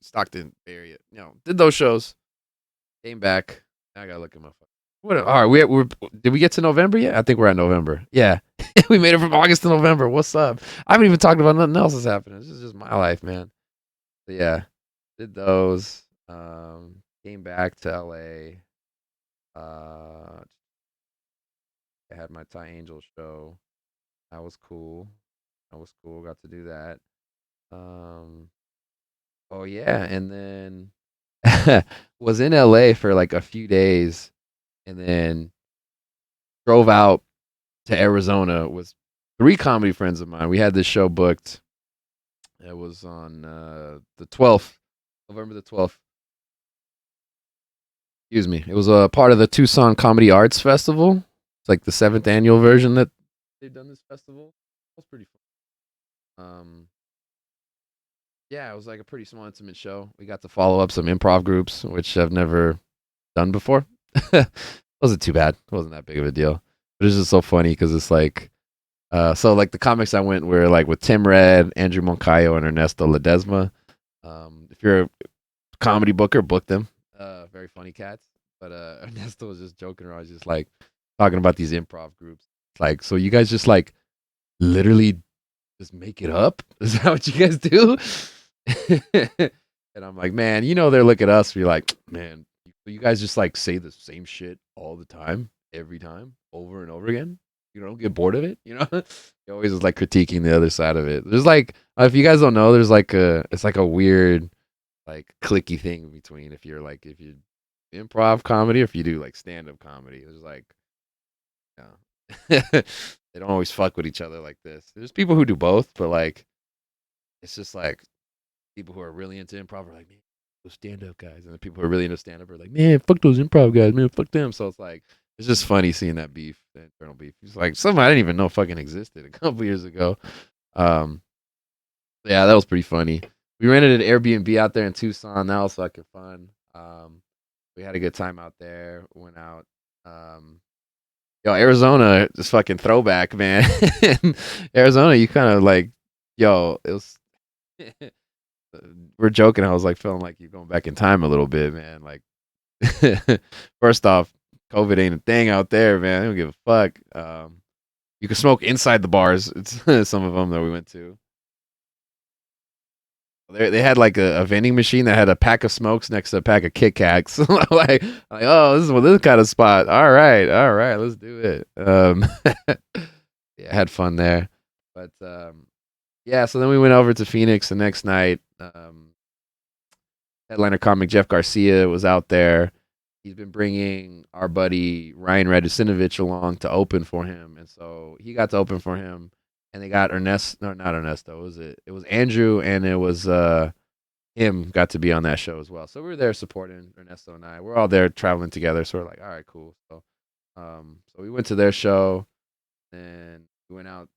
Stockton area. Did those shows. Came back. Now I gotta look at my phone. What? All right, did we get to November yet? I think we're at November. Yeah, we made it from August to November. What's up? I haven't even talked about nothing else that's happening. This is just my life, man. So yeah, did those. Came back to LA. I had my Thai Angel show. That was cool. Got to do that. Um, oh yeah, and then was in LA for like a few days, and then drove out to Arizona with 3 comedy friends of mine. We had this show booked. It was on the 12th, November the 12th. Excuse me. It was a part of the Tucson Comedy Arts Festival. It's like the 7th annual version that they've done this festival. It was pretty fun. Yeah, it was like a pretty small, intimate show. We got to follow up some improv groups, which I've never done before. Wasn't too bad. It wasn't that big of a deal. But it's just so funny because it's like, so like the comics I went were like with Tim Red, Andrew Moncayo, and Ernesto Ledesma. If you're a comedy booker, book them. Very funny cats. But Ernesto was just joking around, just like talking about these improv groups. Like, so you guys just like literally just make it up? Is that what you guys do? And I'm like, man, they look at us. We're like, man, you guys just like say the same shit all the time, every time, over and over again. You don't get bored of it, You always is like critiquing the other side of it. There's like, if you guys don't know, there's like it's like a weird, like clicky thing between if you improv comedy or if you do like stand up comedy. There's like, they don't always fuck with each other like this. There's people who do both, but like, it's just like people who are really into improv are like, man, those stand up guys. And the people who are really into stand up are like, man, fuck those improv guys, man, fuck them. So it's like, it's just funny seeing that beef, the internal beef. It's like something I didn't even know fucking existed a couple years ago. Yeah, that was pretty funny. We rented an Airbnb out there in Tucson. That was fucking fun. We had a good time out there. Went out. Yo, Arizona, just fucking throwback, man. Arizona, you kind of like, yo, it was. We're joking. I was like feeling like you're going back in time a little bit, man. Like, first off, COVID ain't a thing out there, man. They don't give a fuck. You can smoke inside the bars. It's some of them that we went to. They had like a vending machine that had a pack of smokes next to a pack of Kit Kats. Oh, this kind of spot. All right, let's do it. Yeah, I had fun there, but yeah. So then we went over to Phoenix the next night. Headliner comic Jeff Garcia was out there. He's been bringing our buddy Ryan Radusinovich along to open for him, and so he got to open for him. And they got Ernesto, no, not Ernesto. It was Andrew, and it was him got to be on that show as well. So we were there supporting Ernesto and I. We're all there traveling together. So we're like, all right, cool. So we went to their show, and we went out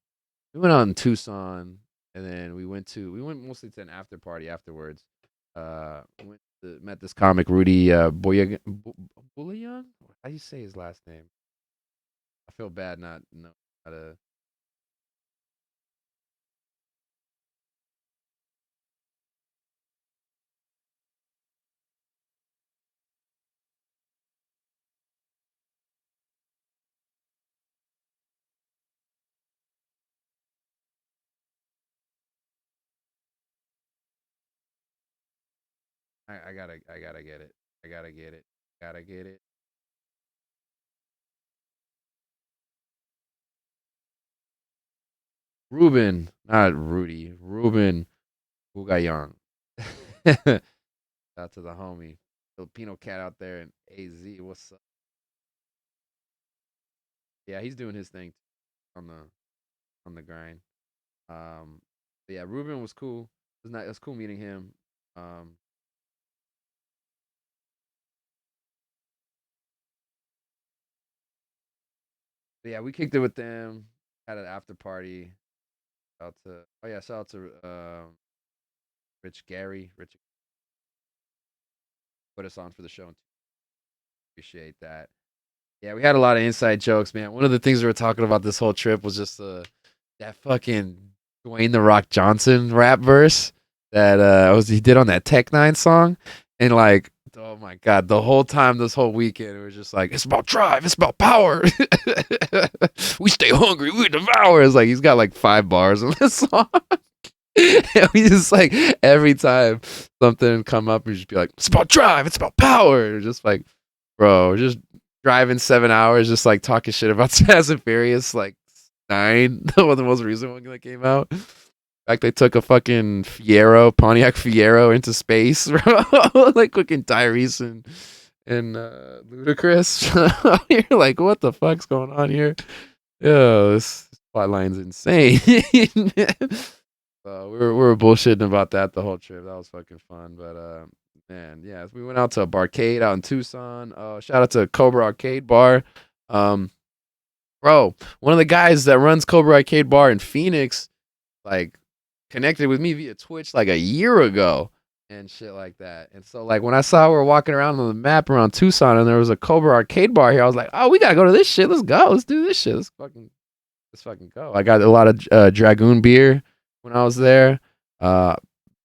in Tucson, and then we went mostly to an after party afterwards. Met this comic Rudy Bouillon. How do you say his last name? I feel bad not know how to. I gotta get it. I gotta get it. Gotta get it. Ruben, not Rudy. Ruben Bugayon. Out to the homie. Filipino cat out there in AZ. What's up? Yeah, he's doing his thing on the grind. But yeah, Ruben was cool. It was cool meeting him. Um, but yeah, we kicked it with them. Had an after party. Shout out to Rich put us on for the show. And appreciate that. Yeah, we had a lot of inside jokes, man. One of the things we were talking about this whole trip was just that fucking Dwayne the Rock Johnson rap verse that he did on that Tech Nine song, and like, oh my god, the whole time this whole weekend it was just like it's about drive, it's about power. We stay hungry, we devour. It's like he's got like 5 bars on this song. And we just like every time something come up, we just be like, it's about drive, it's about power. Just like, bro, just driving 7 hours, just like talking shit about Fast and Furious, like 9, the most recent one that came out. Like they took a fucking Pontiac Fiero into space, bro. Like fucking Tyrese and Ludacris. You're like, what the fuck's going on here? Yo, this plot line's insane. We were bullshitting about that the whole trip. That was fucking fun. But Man, yeah, we went out to a barcade out in Tucson. Shout out to Cobra Arcade Bar. Um, bro, one of the guys that runs Cobra Arcade Bar in Phoenix, like, connected with me via Twitch like a year ago and shit like that. And so, like, when I saw we were walking around on the map around Tucson and there was a Cobra Arcade Bar here, I was like, oh, we gotta go to this shit. Let's go. Let's do this shit. Let's fucking go. I got a lot of Dragoon beer when I was there.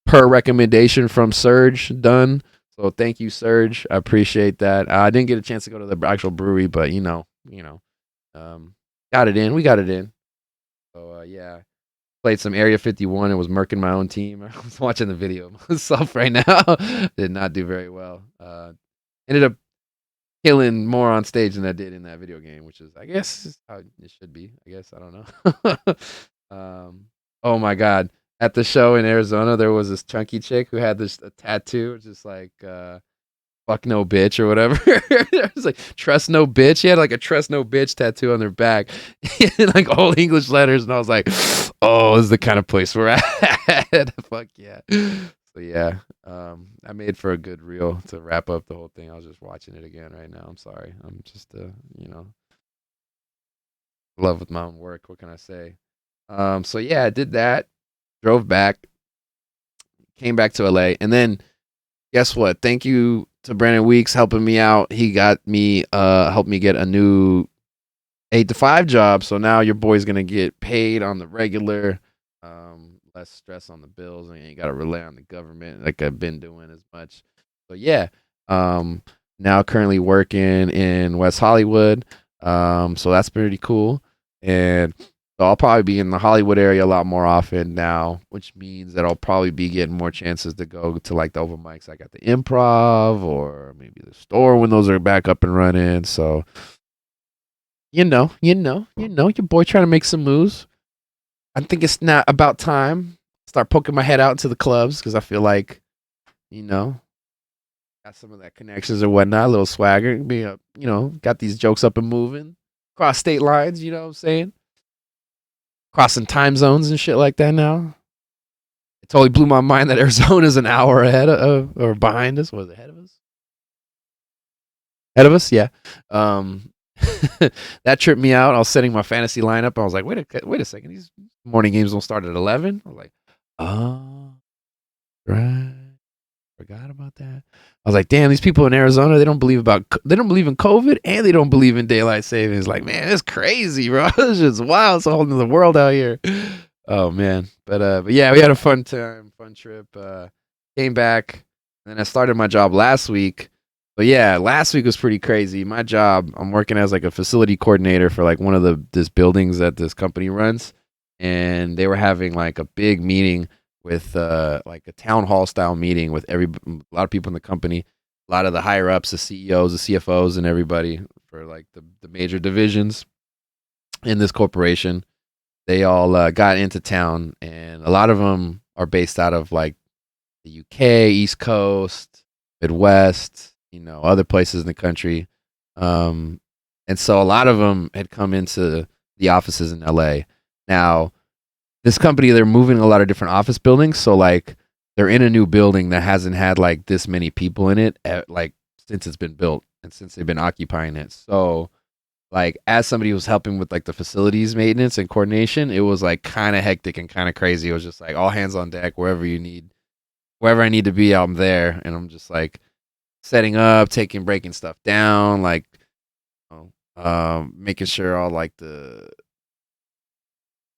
Per recommendation from Serge done. So thank you, Serge. I appreciate that. I didn't get a chance to go to the actual brewery, but got it in. We got it in. So yeah, played some Area 51 and was murking my own team. I was watching the video myself right now. Did not do very well. Ended up killing more on stage than I did in that video game, which is, I guess, is how it should be. I guess I don't know. Oh my god! At the show in Arizona, there was this chunky chick who had this a tattoo, just like "fuck no bitch" or whatever. It was like "trust no bitch." She had like a "trust no bitch" tattoo on their back, in like old English letters, and I was like, "Oh, this is the kind of place we're at." Fuck yeah. So yeah, I made for a good reel to wrap up the whole thing. I was just watching it again right now. I'm sorry. I'm just in love with my own work. What can I say? So yeah, I did that. Drove back, came back to LA, and then guess what? Thank you to Brandon Weeks helping me out. He got me helped me get a new 8 to 5 job. So now your boy's gonna get paid on the regular. Less stress on the bills, and you ain't gotta rely on the government like I've been doing as much. So yeah. Now currently working in West Hollywood. So that's pretty cool. And so I'll probably be in the Hollywood area a lot more often now, which means that I'll probably be getting more chances to go to like the open mics like at the Improv or maybe the store when those are back up and running. So your boy trying to make some moves. I think it's not about time start poking my head out into the clubs because I feel like, got some of that connections or whatnot, a little swagger, be up, got these jokes up and moving across state lines. You know what I'm saying? Crossing time zones and shit like that now. It totally blew my mind that Arizona's an hour ahead of or behind us. Was it ahead of us? Ahead of us, yeah. That tripped me out. I was setting my fantasy lineup. I was like, wait a second. These morning games don't start at 11. I was like, oh, right. Forgot about that. I was like, damn, these people in Arizona, they don't believe in COVID and they don't believe in daylight savings. Like, man, it's crazy, bro. It's just wild. It's a whole nother world out here. Oh man. But yeah, we had a fun time, fun trip. Came back, and then I started my job last week. But yeah, last week was pretty crazy. My job, I'm working as like a facility coordinator for like one of this buildings that this company runs, and they were having like a big meeting with like a town hall style meeting with a lot of people in the company, a lot of the higher ups, the CEOs, the CFOs, and everybody for like the major divisions in this corporation. They all got into town, and a lot of them are based out of like the UK, East Coast, Midwest, other places in the country. And so a lot of them had come into the offices in LA. Now, this company, they're moving a lot of different office buildings. So like they're in a new building that hasn't had like this many people in it like since it's been built and since they've been occupying it. So like as somebody who was helping with like the facilities maintenance and coordination, it was like kind of hectic and kind of crazy. It was just like all hands on deck, wherever I need to be, I'm there. And I'm just like setting up, breaking stuff down, like making sure all like the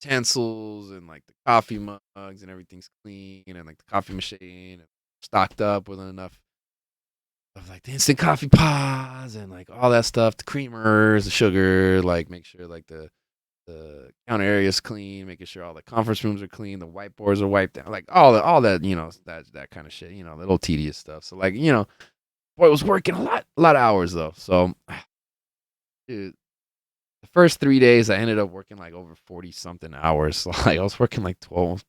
utensils and like the coffee mugs and everything's clean and like the coffee machine stocked up with enough of like the instant coffee pods and like all that stuff, the creamers, the sugar, like make sure like the counter area is clean, making sure all the conference rooms are clean, the whiteboards are wiped down, like all that that kind of shit, little tedious stuff. So like boy, it was working a lot of hours though. So dude, the first 3 days I ended up working like over 40 something hours. So like I was working like 12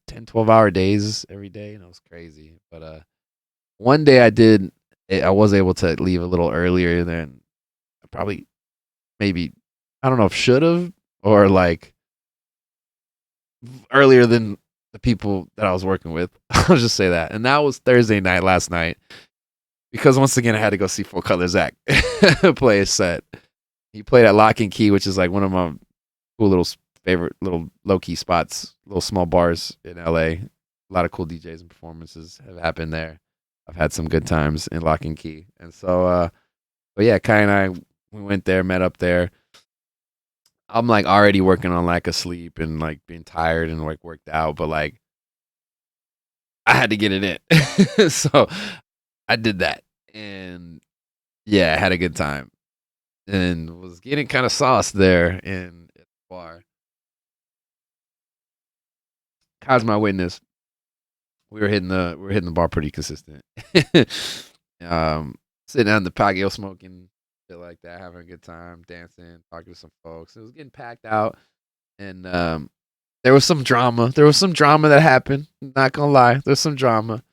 hour days every day, and it was crazy. But one day I was able to leave a little earlier than I probably maybe, I don't know if should have, or like earlier than the people that I was working with. I'll just say that. And that was Thursday night, last night. because once again I had to go see Full Color Zack play his set. He played at Lock and Key, which is like one of my cool little favorite little low key spots, little small bars in LA. A lot of cool DJs and performances have happened there. I've had some good times in Lock and Key, and so but yeah, Kai and I we went there, met up there. I'm like already working on lack of sleep and like being tired and like worked out, but like I had to get it in. So I did that. And yeah, I had a good time. And was getting kind of sauced there in the bar. How's my witness? We were hitting the bar pretty consistent. Sitting out in the patio smoking, shit like that, having a good time, dancing, talking to some folks. It was getting packed out, and there was some drama. There was some drama that happened. Not gonna lie, there's some drama.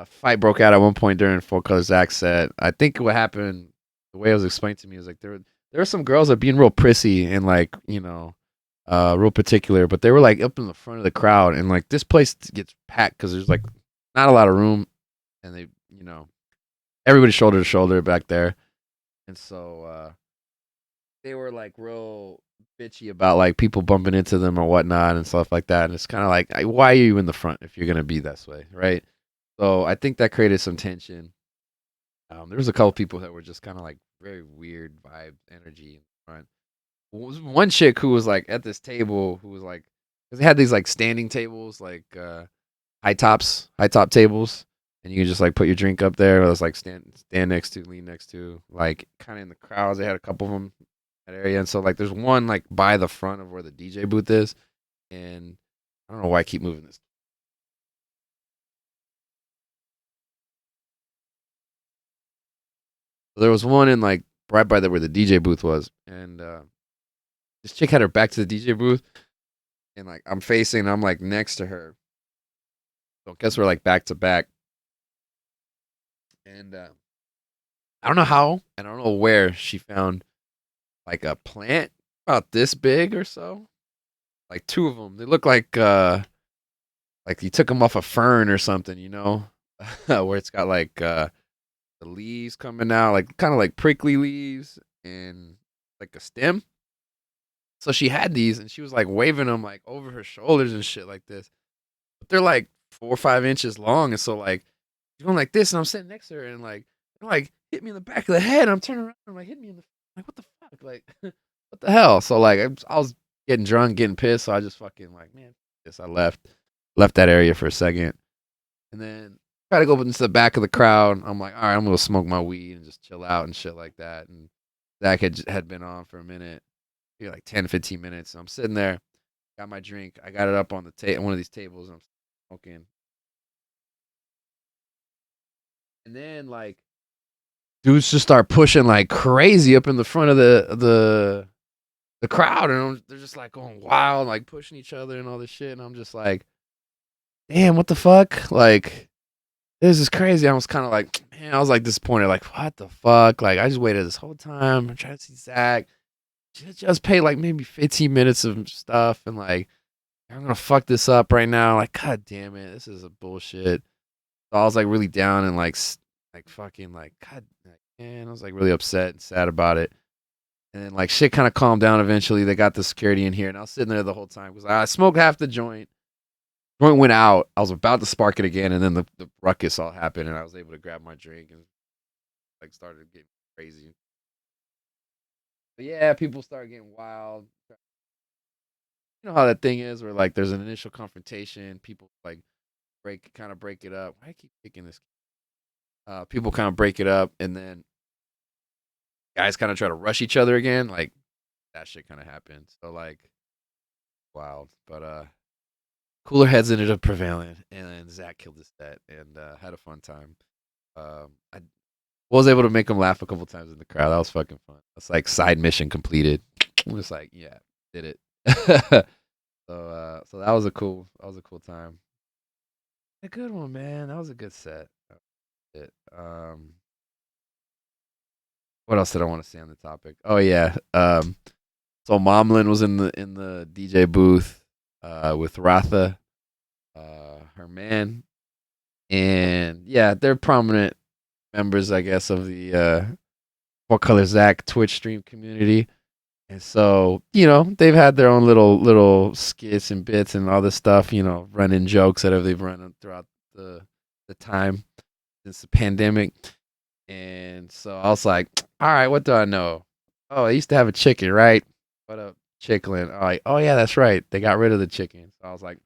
Fight broke out at one point during Full Color Zack set. I think what happened, the way it was explained to me, is like there were some girls that being real prissy and like real particular, but they were like up in the front of the crowd, and like this place gets packed because there's like not a lot of room, and they everybody's shoulder to shoulder back there, and so they were like real bitchy about like people bumping into them or whatnot and stuff like that, and it's kind of like why are you in the front if you're gonna be this way, right? So I think that created some tension. There was a couple people that were just kind of like very weird vibe energy in the front. Was one chick who was like at this table who was like, because they had these like standing tables, like high top tables, and you can just like put your drink up there. It was like stand next to, lean next to, like kind of in the crowds. They had a couple of them in that area, and so like there's one like by the front of where the DJ booth is, and I don't know why I keep moving this. There was one in like right by where the DJ booth was, and this chick had her back to the DJ booth, and like I'm like next to her. So I guess we're like back to back, and I don't know how, and I don't know where she found like a plant about this big or so, like two of them. They look like you took them off a fern or something, where it's got like the leaves coming out, like kind of like prickly leaves and like a stem. So she had these, and she was like waving them like over her shoulders and shit like this. But they're like 4 or 5 inches long, and so like she's going like this, and I'm sitting next to her, and like hit me in the back of the head. I'm turning around, I'm like hit me in the like what the fuck, like what the hell? So like I was getting drunk, getting pissed, so I just fucking like man, this I left that area for a second, and then try to go into the back of the crowd. I'm like, all right, I'm gonna smoke my weed and just chill out and shit like that. And Zach had been on for a minute, maybe like 10, 15 minutes. So I'm sitting there, got my drink, I got it up on the one of these tables, and I'm smoking. And then like dudes just start pushing like crazy up in the front of the crowd, and they're just like going wild, like pushing each other and all this shit. And I'm just like, damn, what the fuck? Like, this is crazy. I was kind of like, man, I was like disappointed. Like, what the fuck? Like, I just waited this whole time. I'm trying to see Zach. Just pay like maybe 15 minutes of stuff, and like, I'm gonna fuck this up right now. Like, god damn it, this is a bullshit. So I was like really down and like fucking like god, man, I was like really upset and sad about it. And then like shit kind of calmed down eventually. They got the security in here, and I was sitting there the whole time because I smoked half the joint. Joint went out. I was about to spark it again, and then the ruckus all happened, and I was able to grab my drink and like started getting crazy. But yeah, people started getting wild. You know how that thing is, where like there's an initial confrontation, people like break it up. Why I keep picking this? People kind of break it up, and then guys kind of try to rush each other again. Like that shit kind of happened. So like wild, but cooler heads ended up prevailing, and Zach killed his set and had a fun time. I was able to make him laugh a couple times in the crowd. That was fucking fun. It's like side mission completed. It was like, yeah, did it. So that was a cool time. A good one, man. That was a good set. It. What else did I want to say on the topic? Oh yeah. So Momlin was in the DJ booth, with Ratha, her man, and yeah, they're prominent members, I guess, of the What Color Zack Twitch stream community. And so, they've had their own little skits and bits and all this stuff, running jokes that they've run throughout the time since the pandemic. And so I was like, all right, what do I know? Oh, I used to have a chicken, right? What up, Chicklin? I'm like, oh yeah, that's right. They got rid of the chicken. So I was like,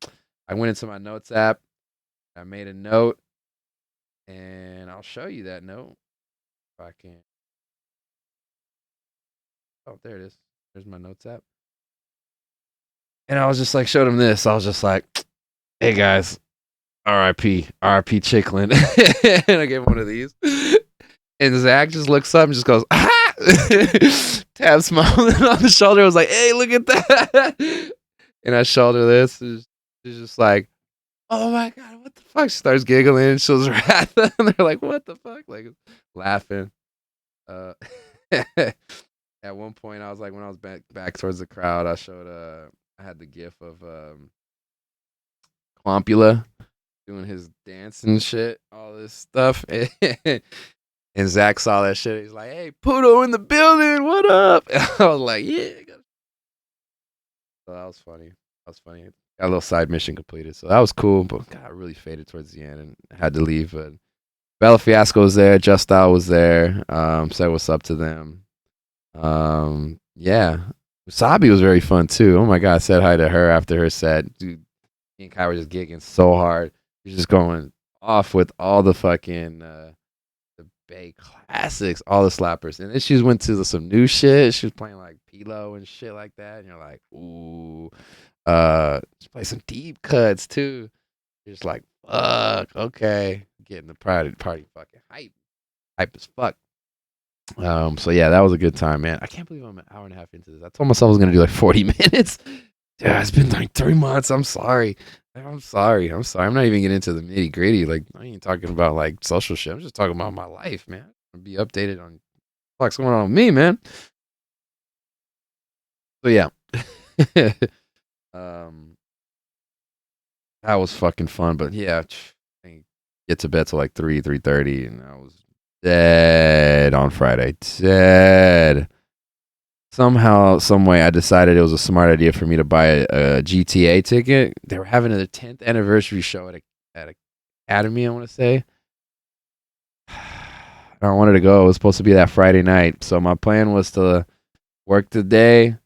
I went into my notes app, I made a note, and I'll show you that note if I can. Oh, there it is. There's my notes app. And I was just like, showed him this. I was just like, hey guys, RIP, RIP Chicklin. And I gave him one of these. And Zack just looks up and just goes, ah! Taps Smolin on the shoulder. I was like, hey, look at that. And I shoulder this. She's just like, oh my God, what the fuck? She starts giggling. Shows her hat. And they're like, what the fuck? Like, laughing. At one point, I was like, when I was back towards the crowd, I showed, I had the gif of Quampula doing his dance and shit, all this stuff. And Zack saw that shit. He's like, hey, Puro in the building. What up? And I was like, yeah. So that was funny. That was funny. Got a little side mission completed. So that was cool. But God, I really faded towards the end and had to leave. But Bella Fiasco was there. Just Style was there. Said what's up to them. Yeah. Wasabi was very fun too. Oh my God. I said hi to her after her set. Dude, me and Kai were just gigging so hard. He was just going off with all the fucking the Bay classics, all the slappers. And then she went to some new shit. She was playing like Pilo and shit like that. And you're like, ooh. She played some deep cuts too. You're just like, fuck, okay. Getting the party fucking hype. Hype as fuck. So yeah, that was a good time, man. I can't believe I'm an hour and a half into this. I told myself I was gonna do like 40 minutes. Yeah, it's been like 3 months. I'm sorry. I'm sorry. I'm not even getting into the nitty gritty. Like, I ain't talking about like social shit. I'm just talking about my life, man. I'm be updated on what's going on with me, man. So yeah. That was fucking fun. But yeah, I didn't get to bed till like 3:30, and I was dead on Friday. Dead. Somehow, some way, I decided it was a smart idea for me to buy a GTA ticket. They were having a 10th anniversary show at Academy, I want to say. I wanted to go. It was supposed to be that Friday night. So my plan was to work the day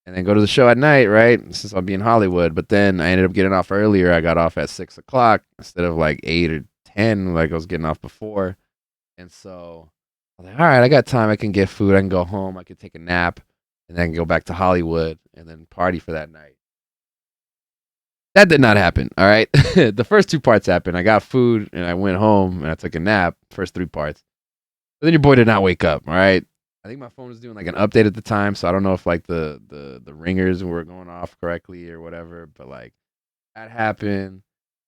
and then go to the show at night, right? Since I'll be in Hollywood. But then I ended up getting off earlier. I got off at 6 o'clock instead of like 8 or 10, like I was getting off before. And so I was like, all right, I got time. I can get food. I can go home. I can take a nap and then go back to Hollywood and then party for that night. That did not happen. All right. The first 2 parts happened. I got food and I went home and I took a nap. First 3 parts. But then your boy did not wake up. All right. I think my phone was doing like an update at the time, so I don't know if like the ringers were going off correctly or whatever. But like that happened.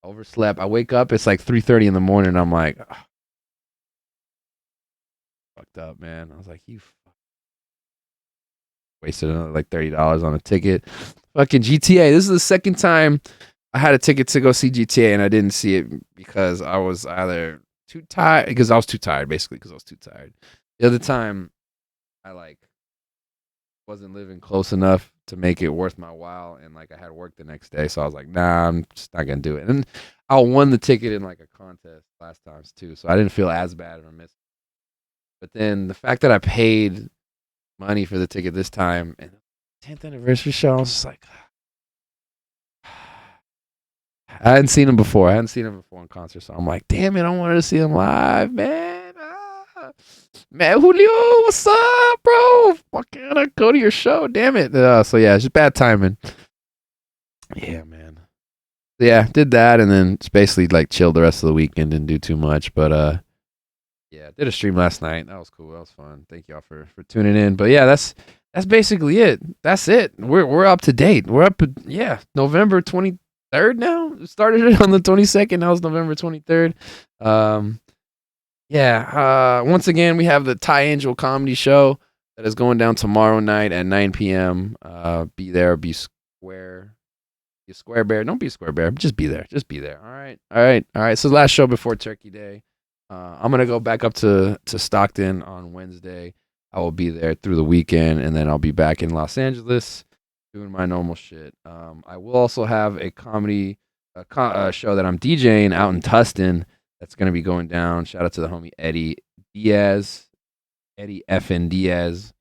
Overslept. I wake up. It's like 3:30 in the morning. I'm like, oh, fucked up, man. I was like, you wasted another like $30 on a ticket. Fucking GTA. This is the second time I had a ticket to go see GTA and I didn't see it because I was either too tired, because I was too tired, basically, because I was too tired. The other time, I like wasn't living close enough to make it worth my while, and like I had work the next day, so I was like, nah, I'm just not gonna do it. And I won the ticket in like a contest last times too, so I didn't feel as bad for missing. But then the fact that I paid money for the ticket this time and 10th anniversary show, I was just like, I hadn't seen him before. I hadn't seen him before in concert, so I'm like, damn it, I wanted to see him live, man. Man, Julio, what's up, bro? Why can't I go to your show? Damn it. So yeah, it's just bad timing. Yeah, man. Yeah, did that and then just basically like chilled the rest of the weekend, didn't do too much. But yeah, did a stream last night. That was cool. That was fun. Thank y'all for tuning in. But yeah, that's basically it. That's it. We're up to date. We're up November 23rd now. Started it on the 22nd. Now it's November 23rd. Once again, we have the Ty Angel comedy show that is going down tomorrow night at 9 p.m. Be there, be square. Be a square bear. Don't be a square bear. Just be there. Just be there. All right. So last show before Turkey Day. I'm gonna go back up to Stockton on Wednesday. I will be there through the weekend, and then I'll be back in Los Angeles doing my normal shit. I will also have a comedy show that I'm DJing out in Tustin. That's gonna be going down. Shout out to the homie Eddie Diaz, Eddie FN Diaz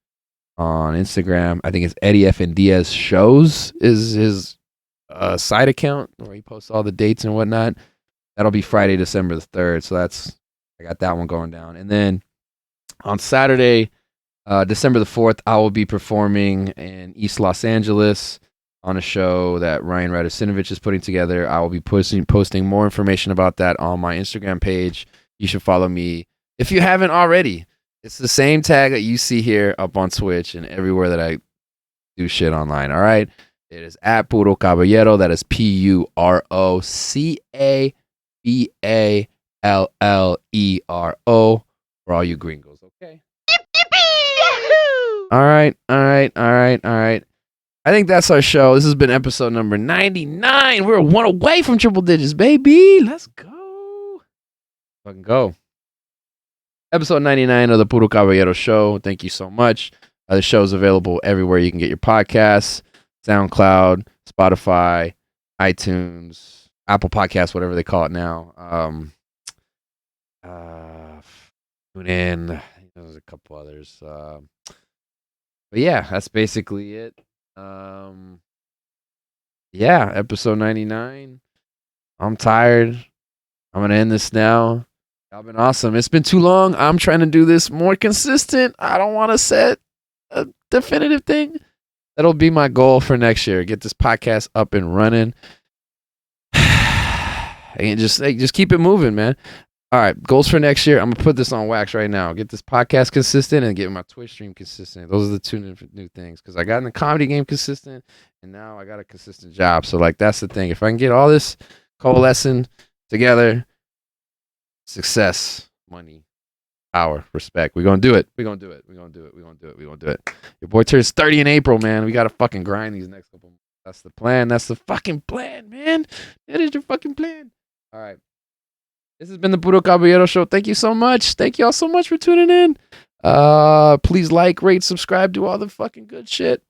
on Instagram. I think it's Eddie FN Diaz Shows is his side account where he posts all the dates and whatnot. That'll be Friday, December the 3rd. So I got that one going down. And then on Saturday, December the 4th, I will be performing in East Los Angeles on a show that Ryan Radosinovich is putting together. I will be posting more information about that on my Instagram page. You should follow me if you haven't already. It's the same tag that you see here up on Twitch and everywhere that I do shit online. All right. It is at Puro Caballero. That is PuroCaballero for all you gringos. Okay. All right. I think that's our show. This has been episode number 99. We're one away from triple digits, baby. Let's go. Fucking go. Episode 99 of the Puro Caballero Show. Thank you so much. The show is available everywhere you can get your podcasts. SoundCloud, Spotify, iTunes, Apple Podcasts, whatever they call it now. TuneIn. There's a couple others. But yeah, that's basically it. Yeah, episode 99. I'm tired. I'm going to end this now. Y'all been awesome. It's been too long. I'm trying to do this more consistent. I don't want to set a definitive thing. That'll be my goal for next year. Get this podcast up and running. And just keep it moving, man. All right, goals for next year. I'm gonna put this on wax right now. Get this podcast consistent and get my Twitch stream consistent. Those are the two new things. Because I got in the comedy game consistent, and now I got a consistent job. So like that's the thing. If I can get all this coalescing together, success, money, power, respect. We're gonna do it. We're gonna do it. We're gonna do it. We're gonna do it. We're gonna do it. Your boy turns 30 in April, man. We gotta fucking grind these next couple months. That's the plan. That's the fucking plan, man. That is your fucking plan. All right. This has been the Puro Caballero Show. Thank you so much. Thank you all so much for tuning in. Please like, rate, subscribe, do all the fucking good shit.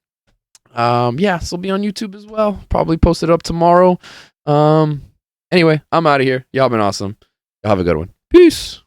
Yeah, this will be on YouTube as well. Probably post it up tomorrow. Anyway, I'm out of here. Y'all been awesome. Y'all have a good one. Peace.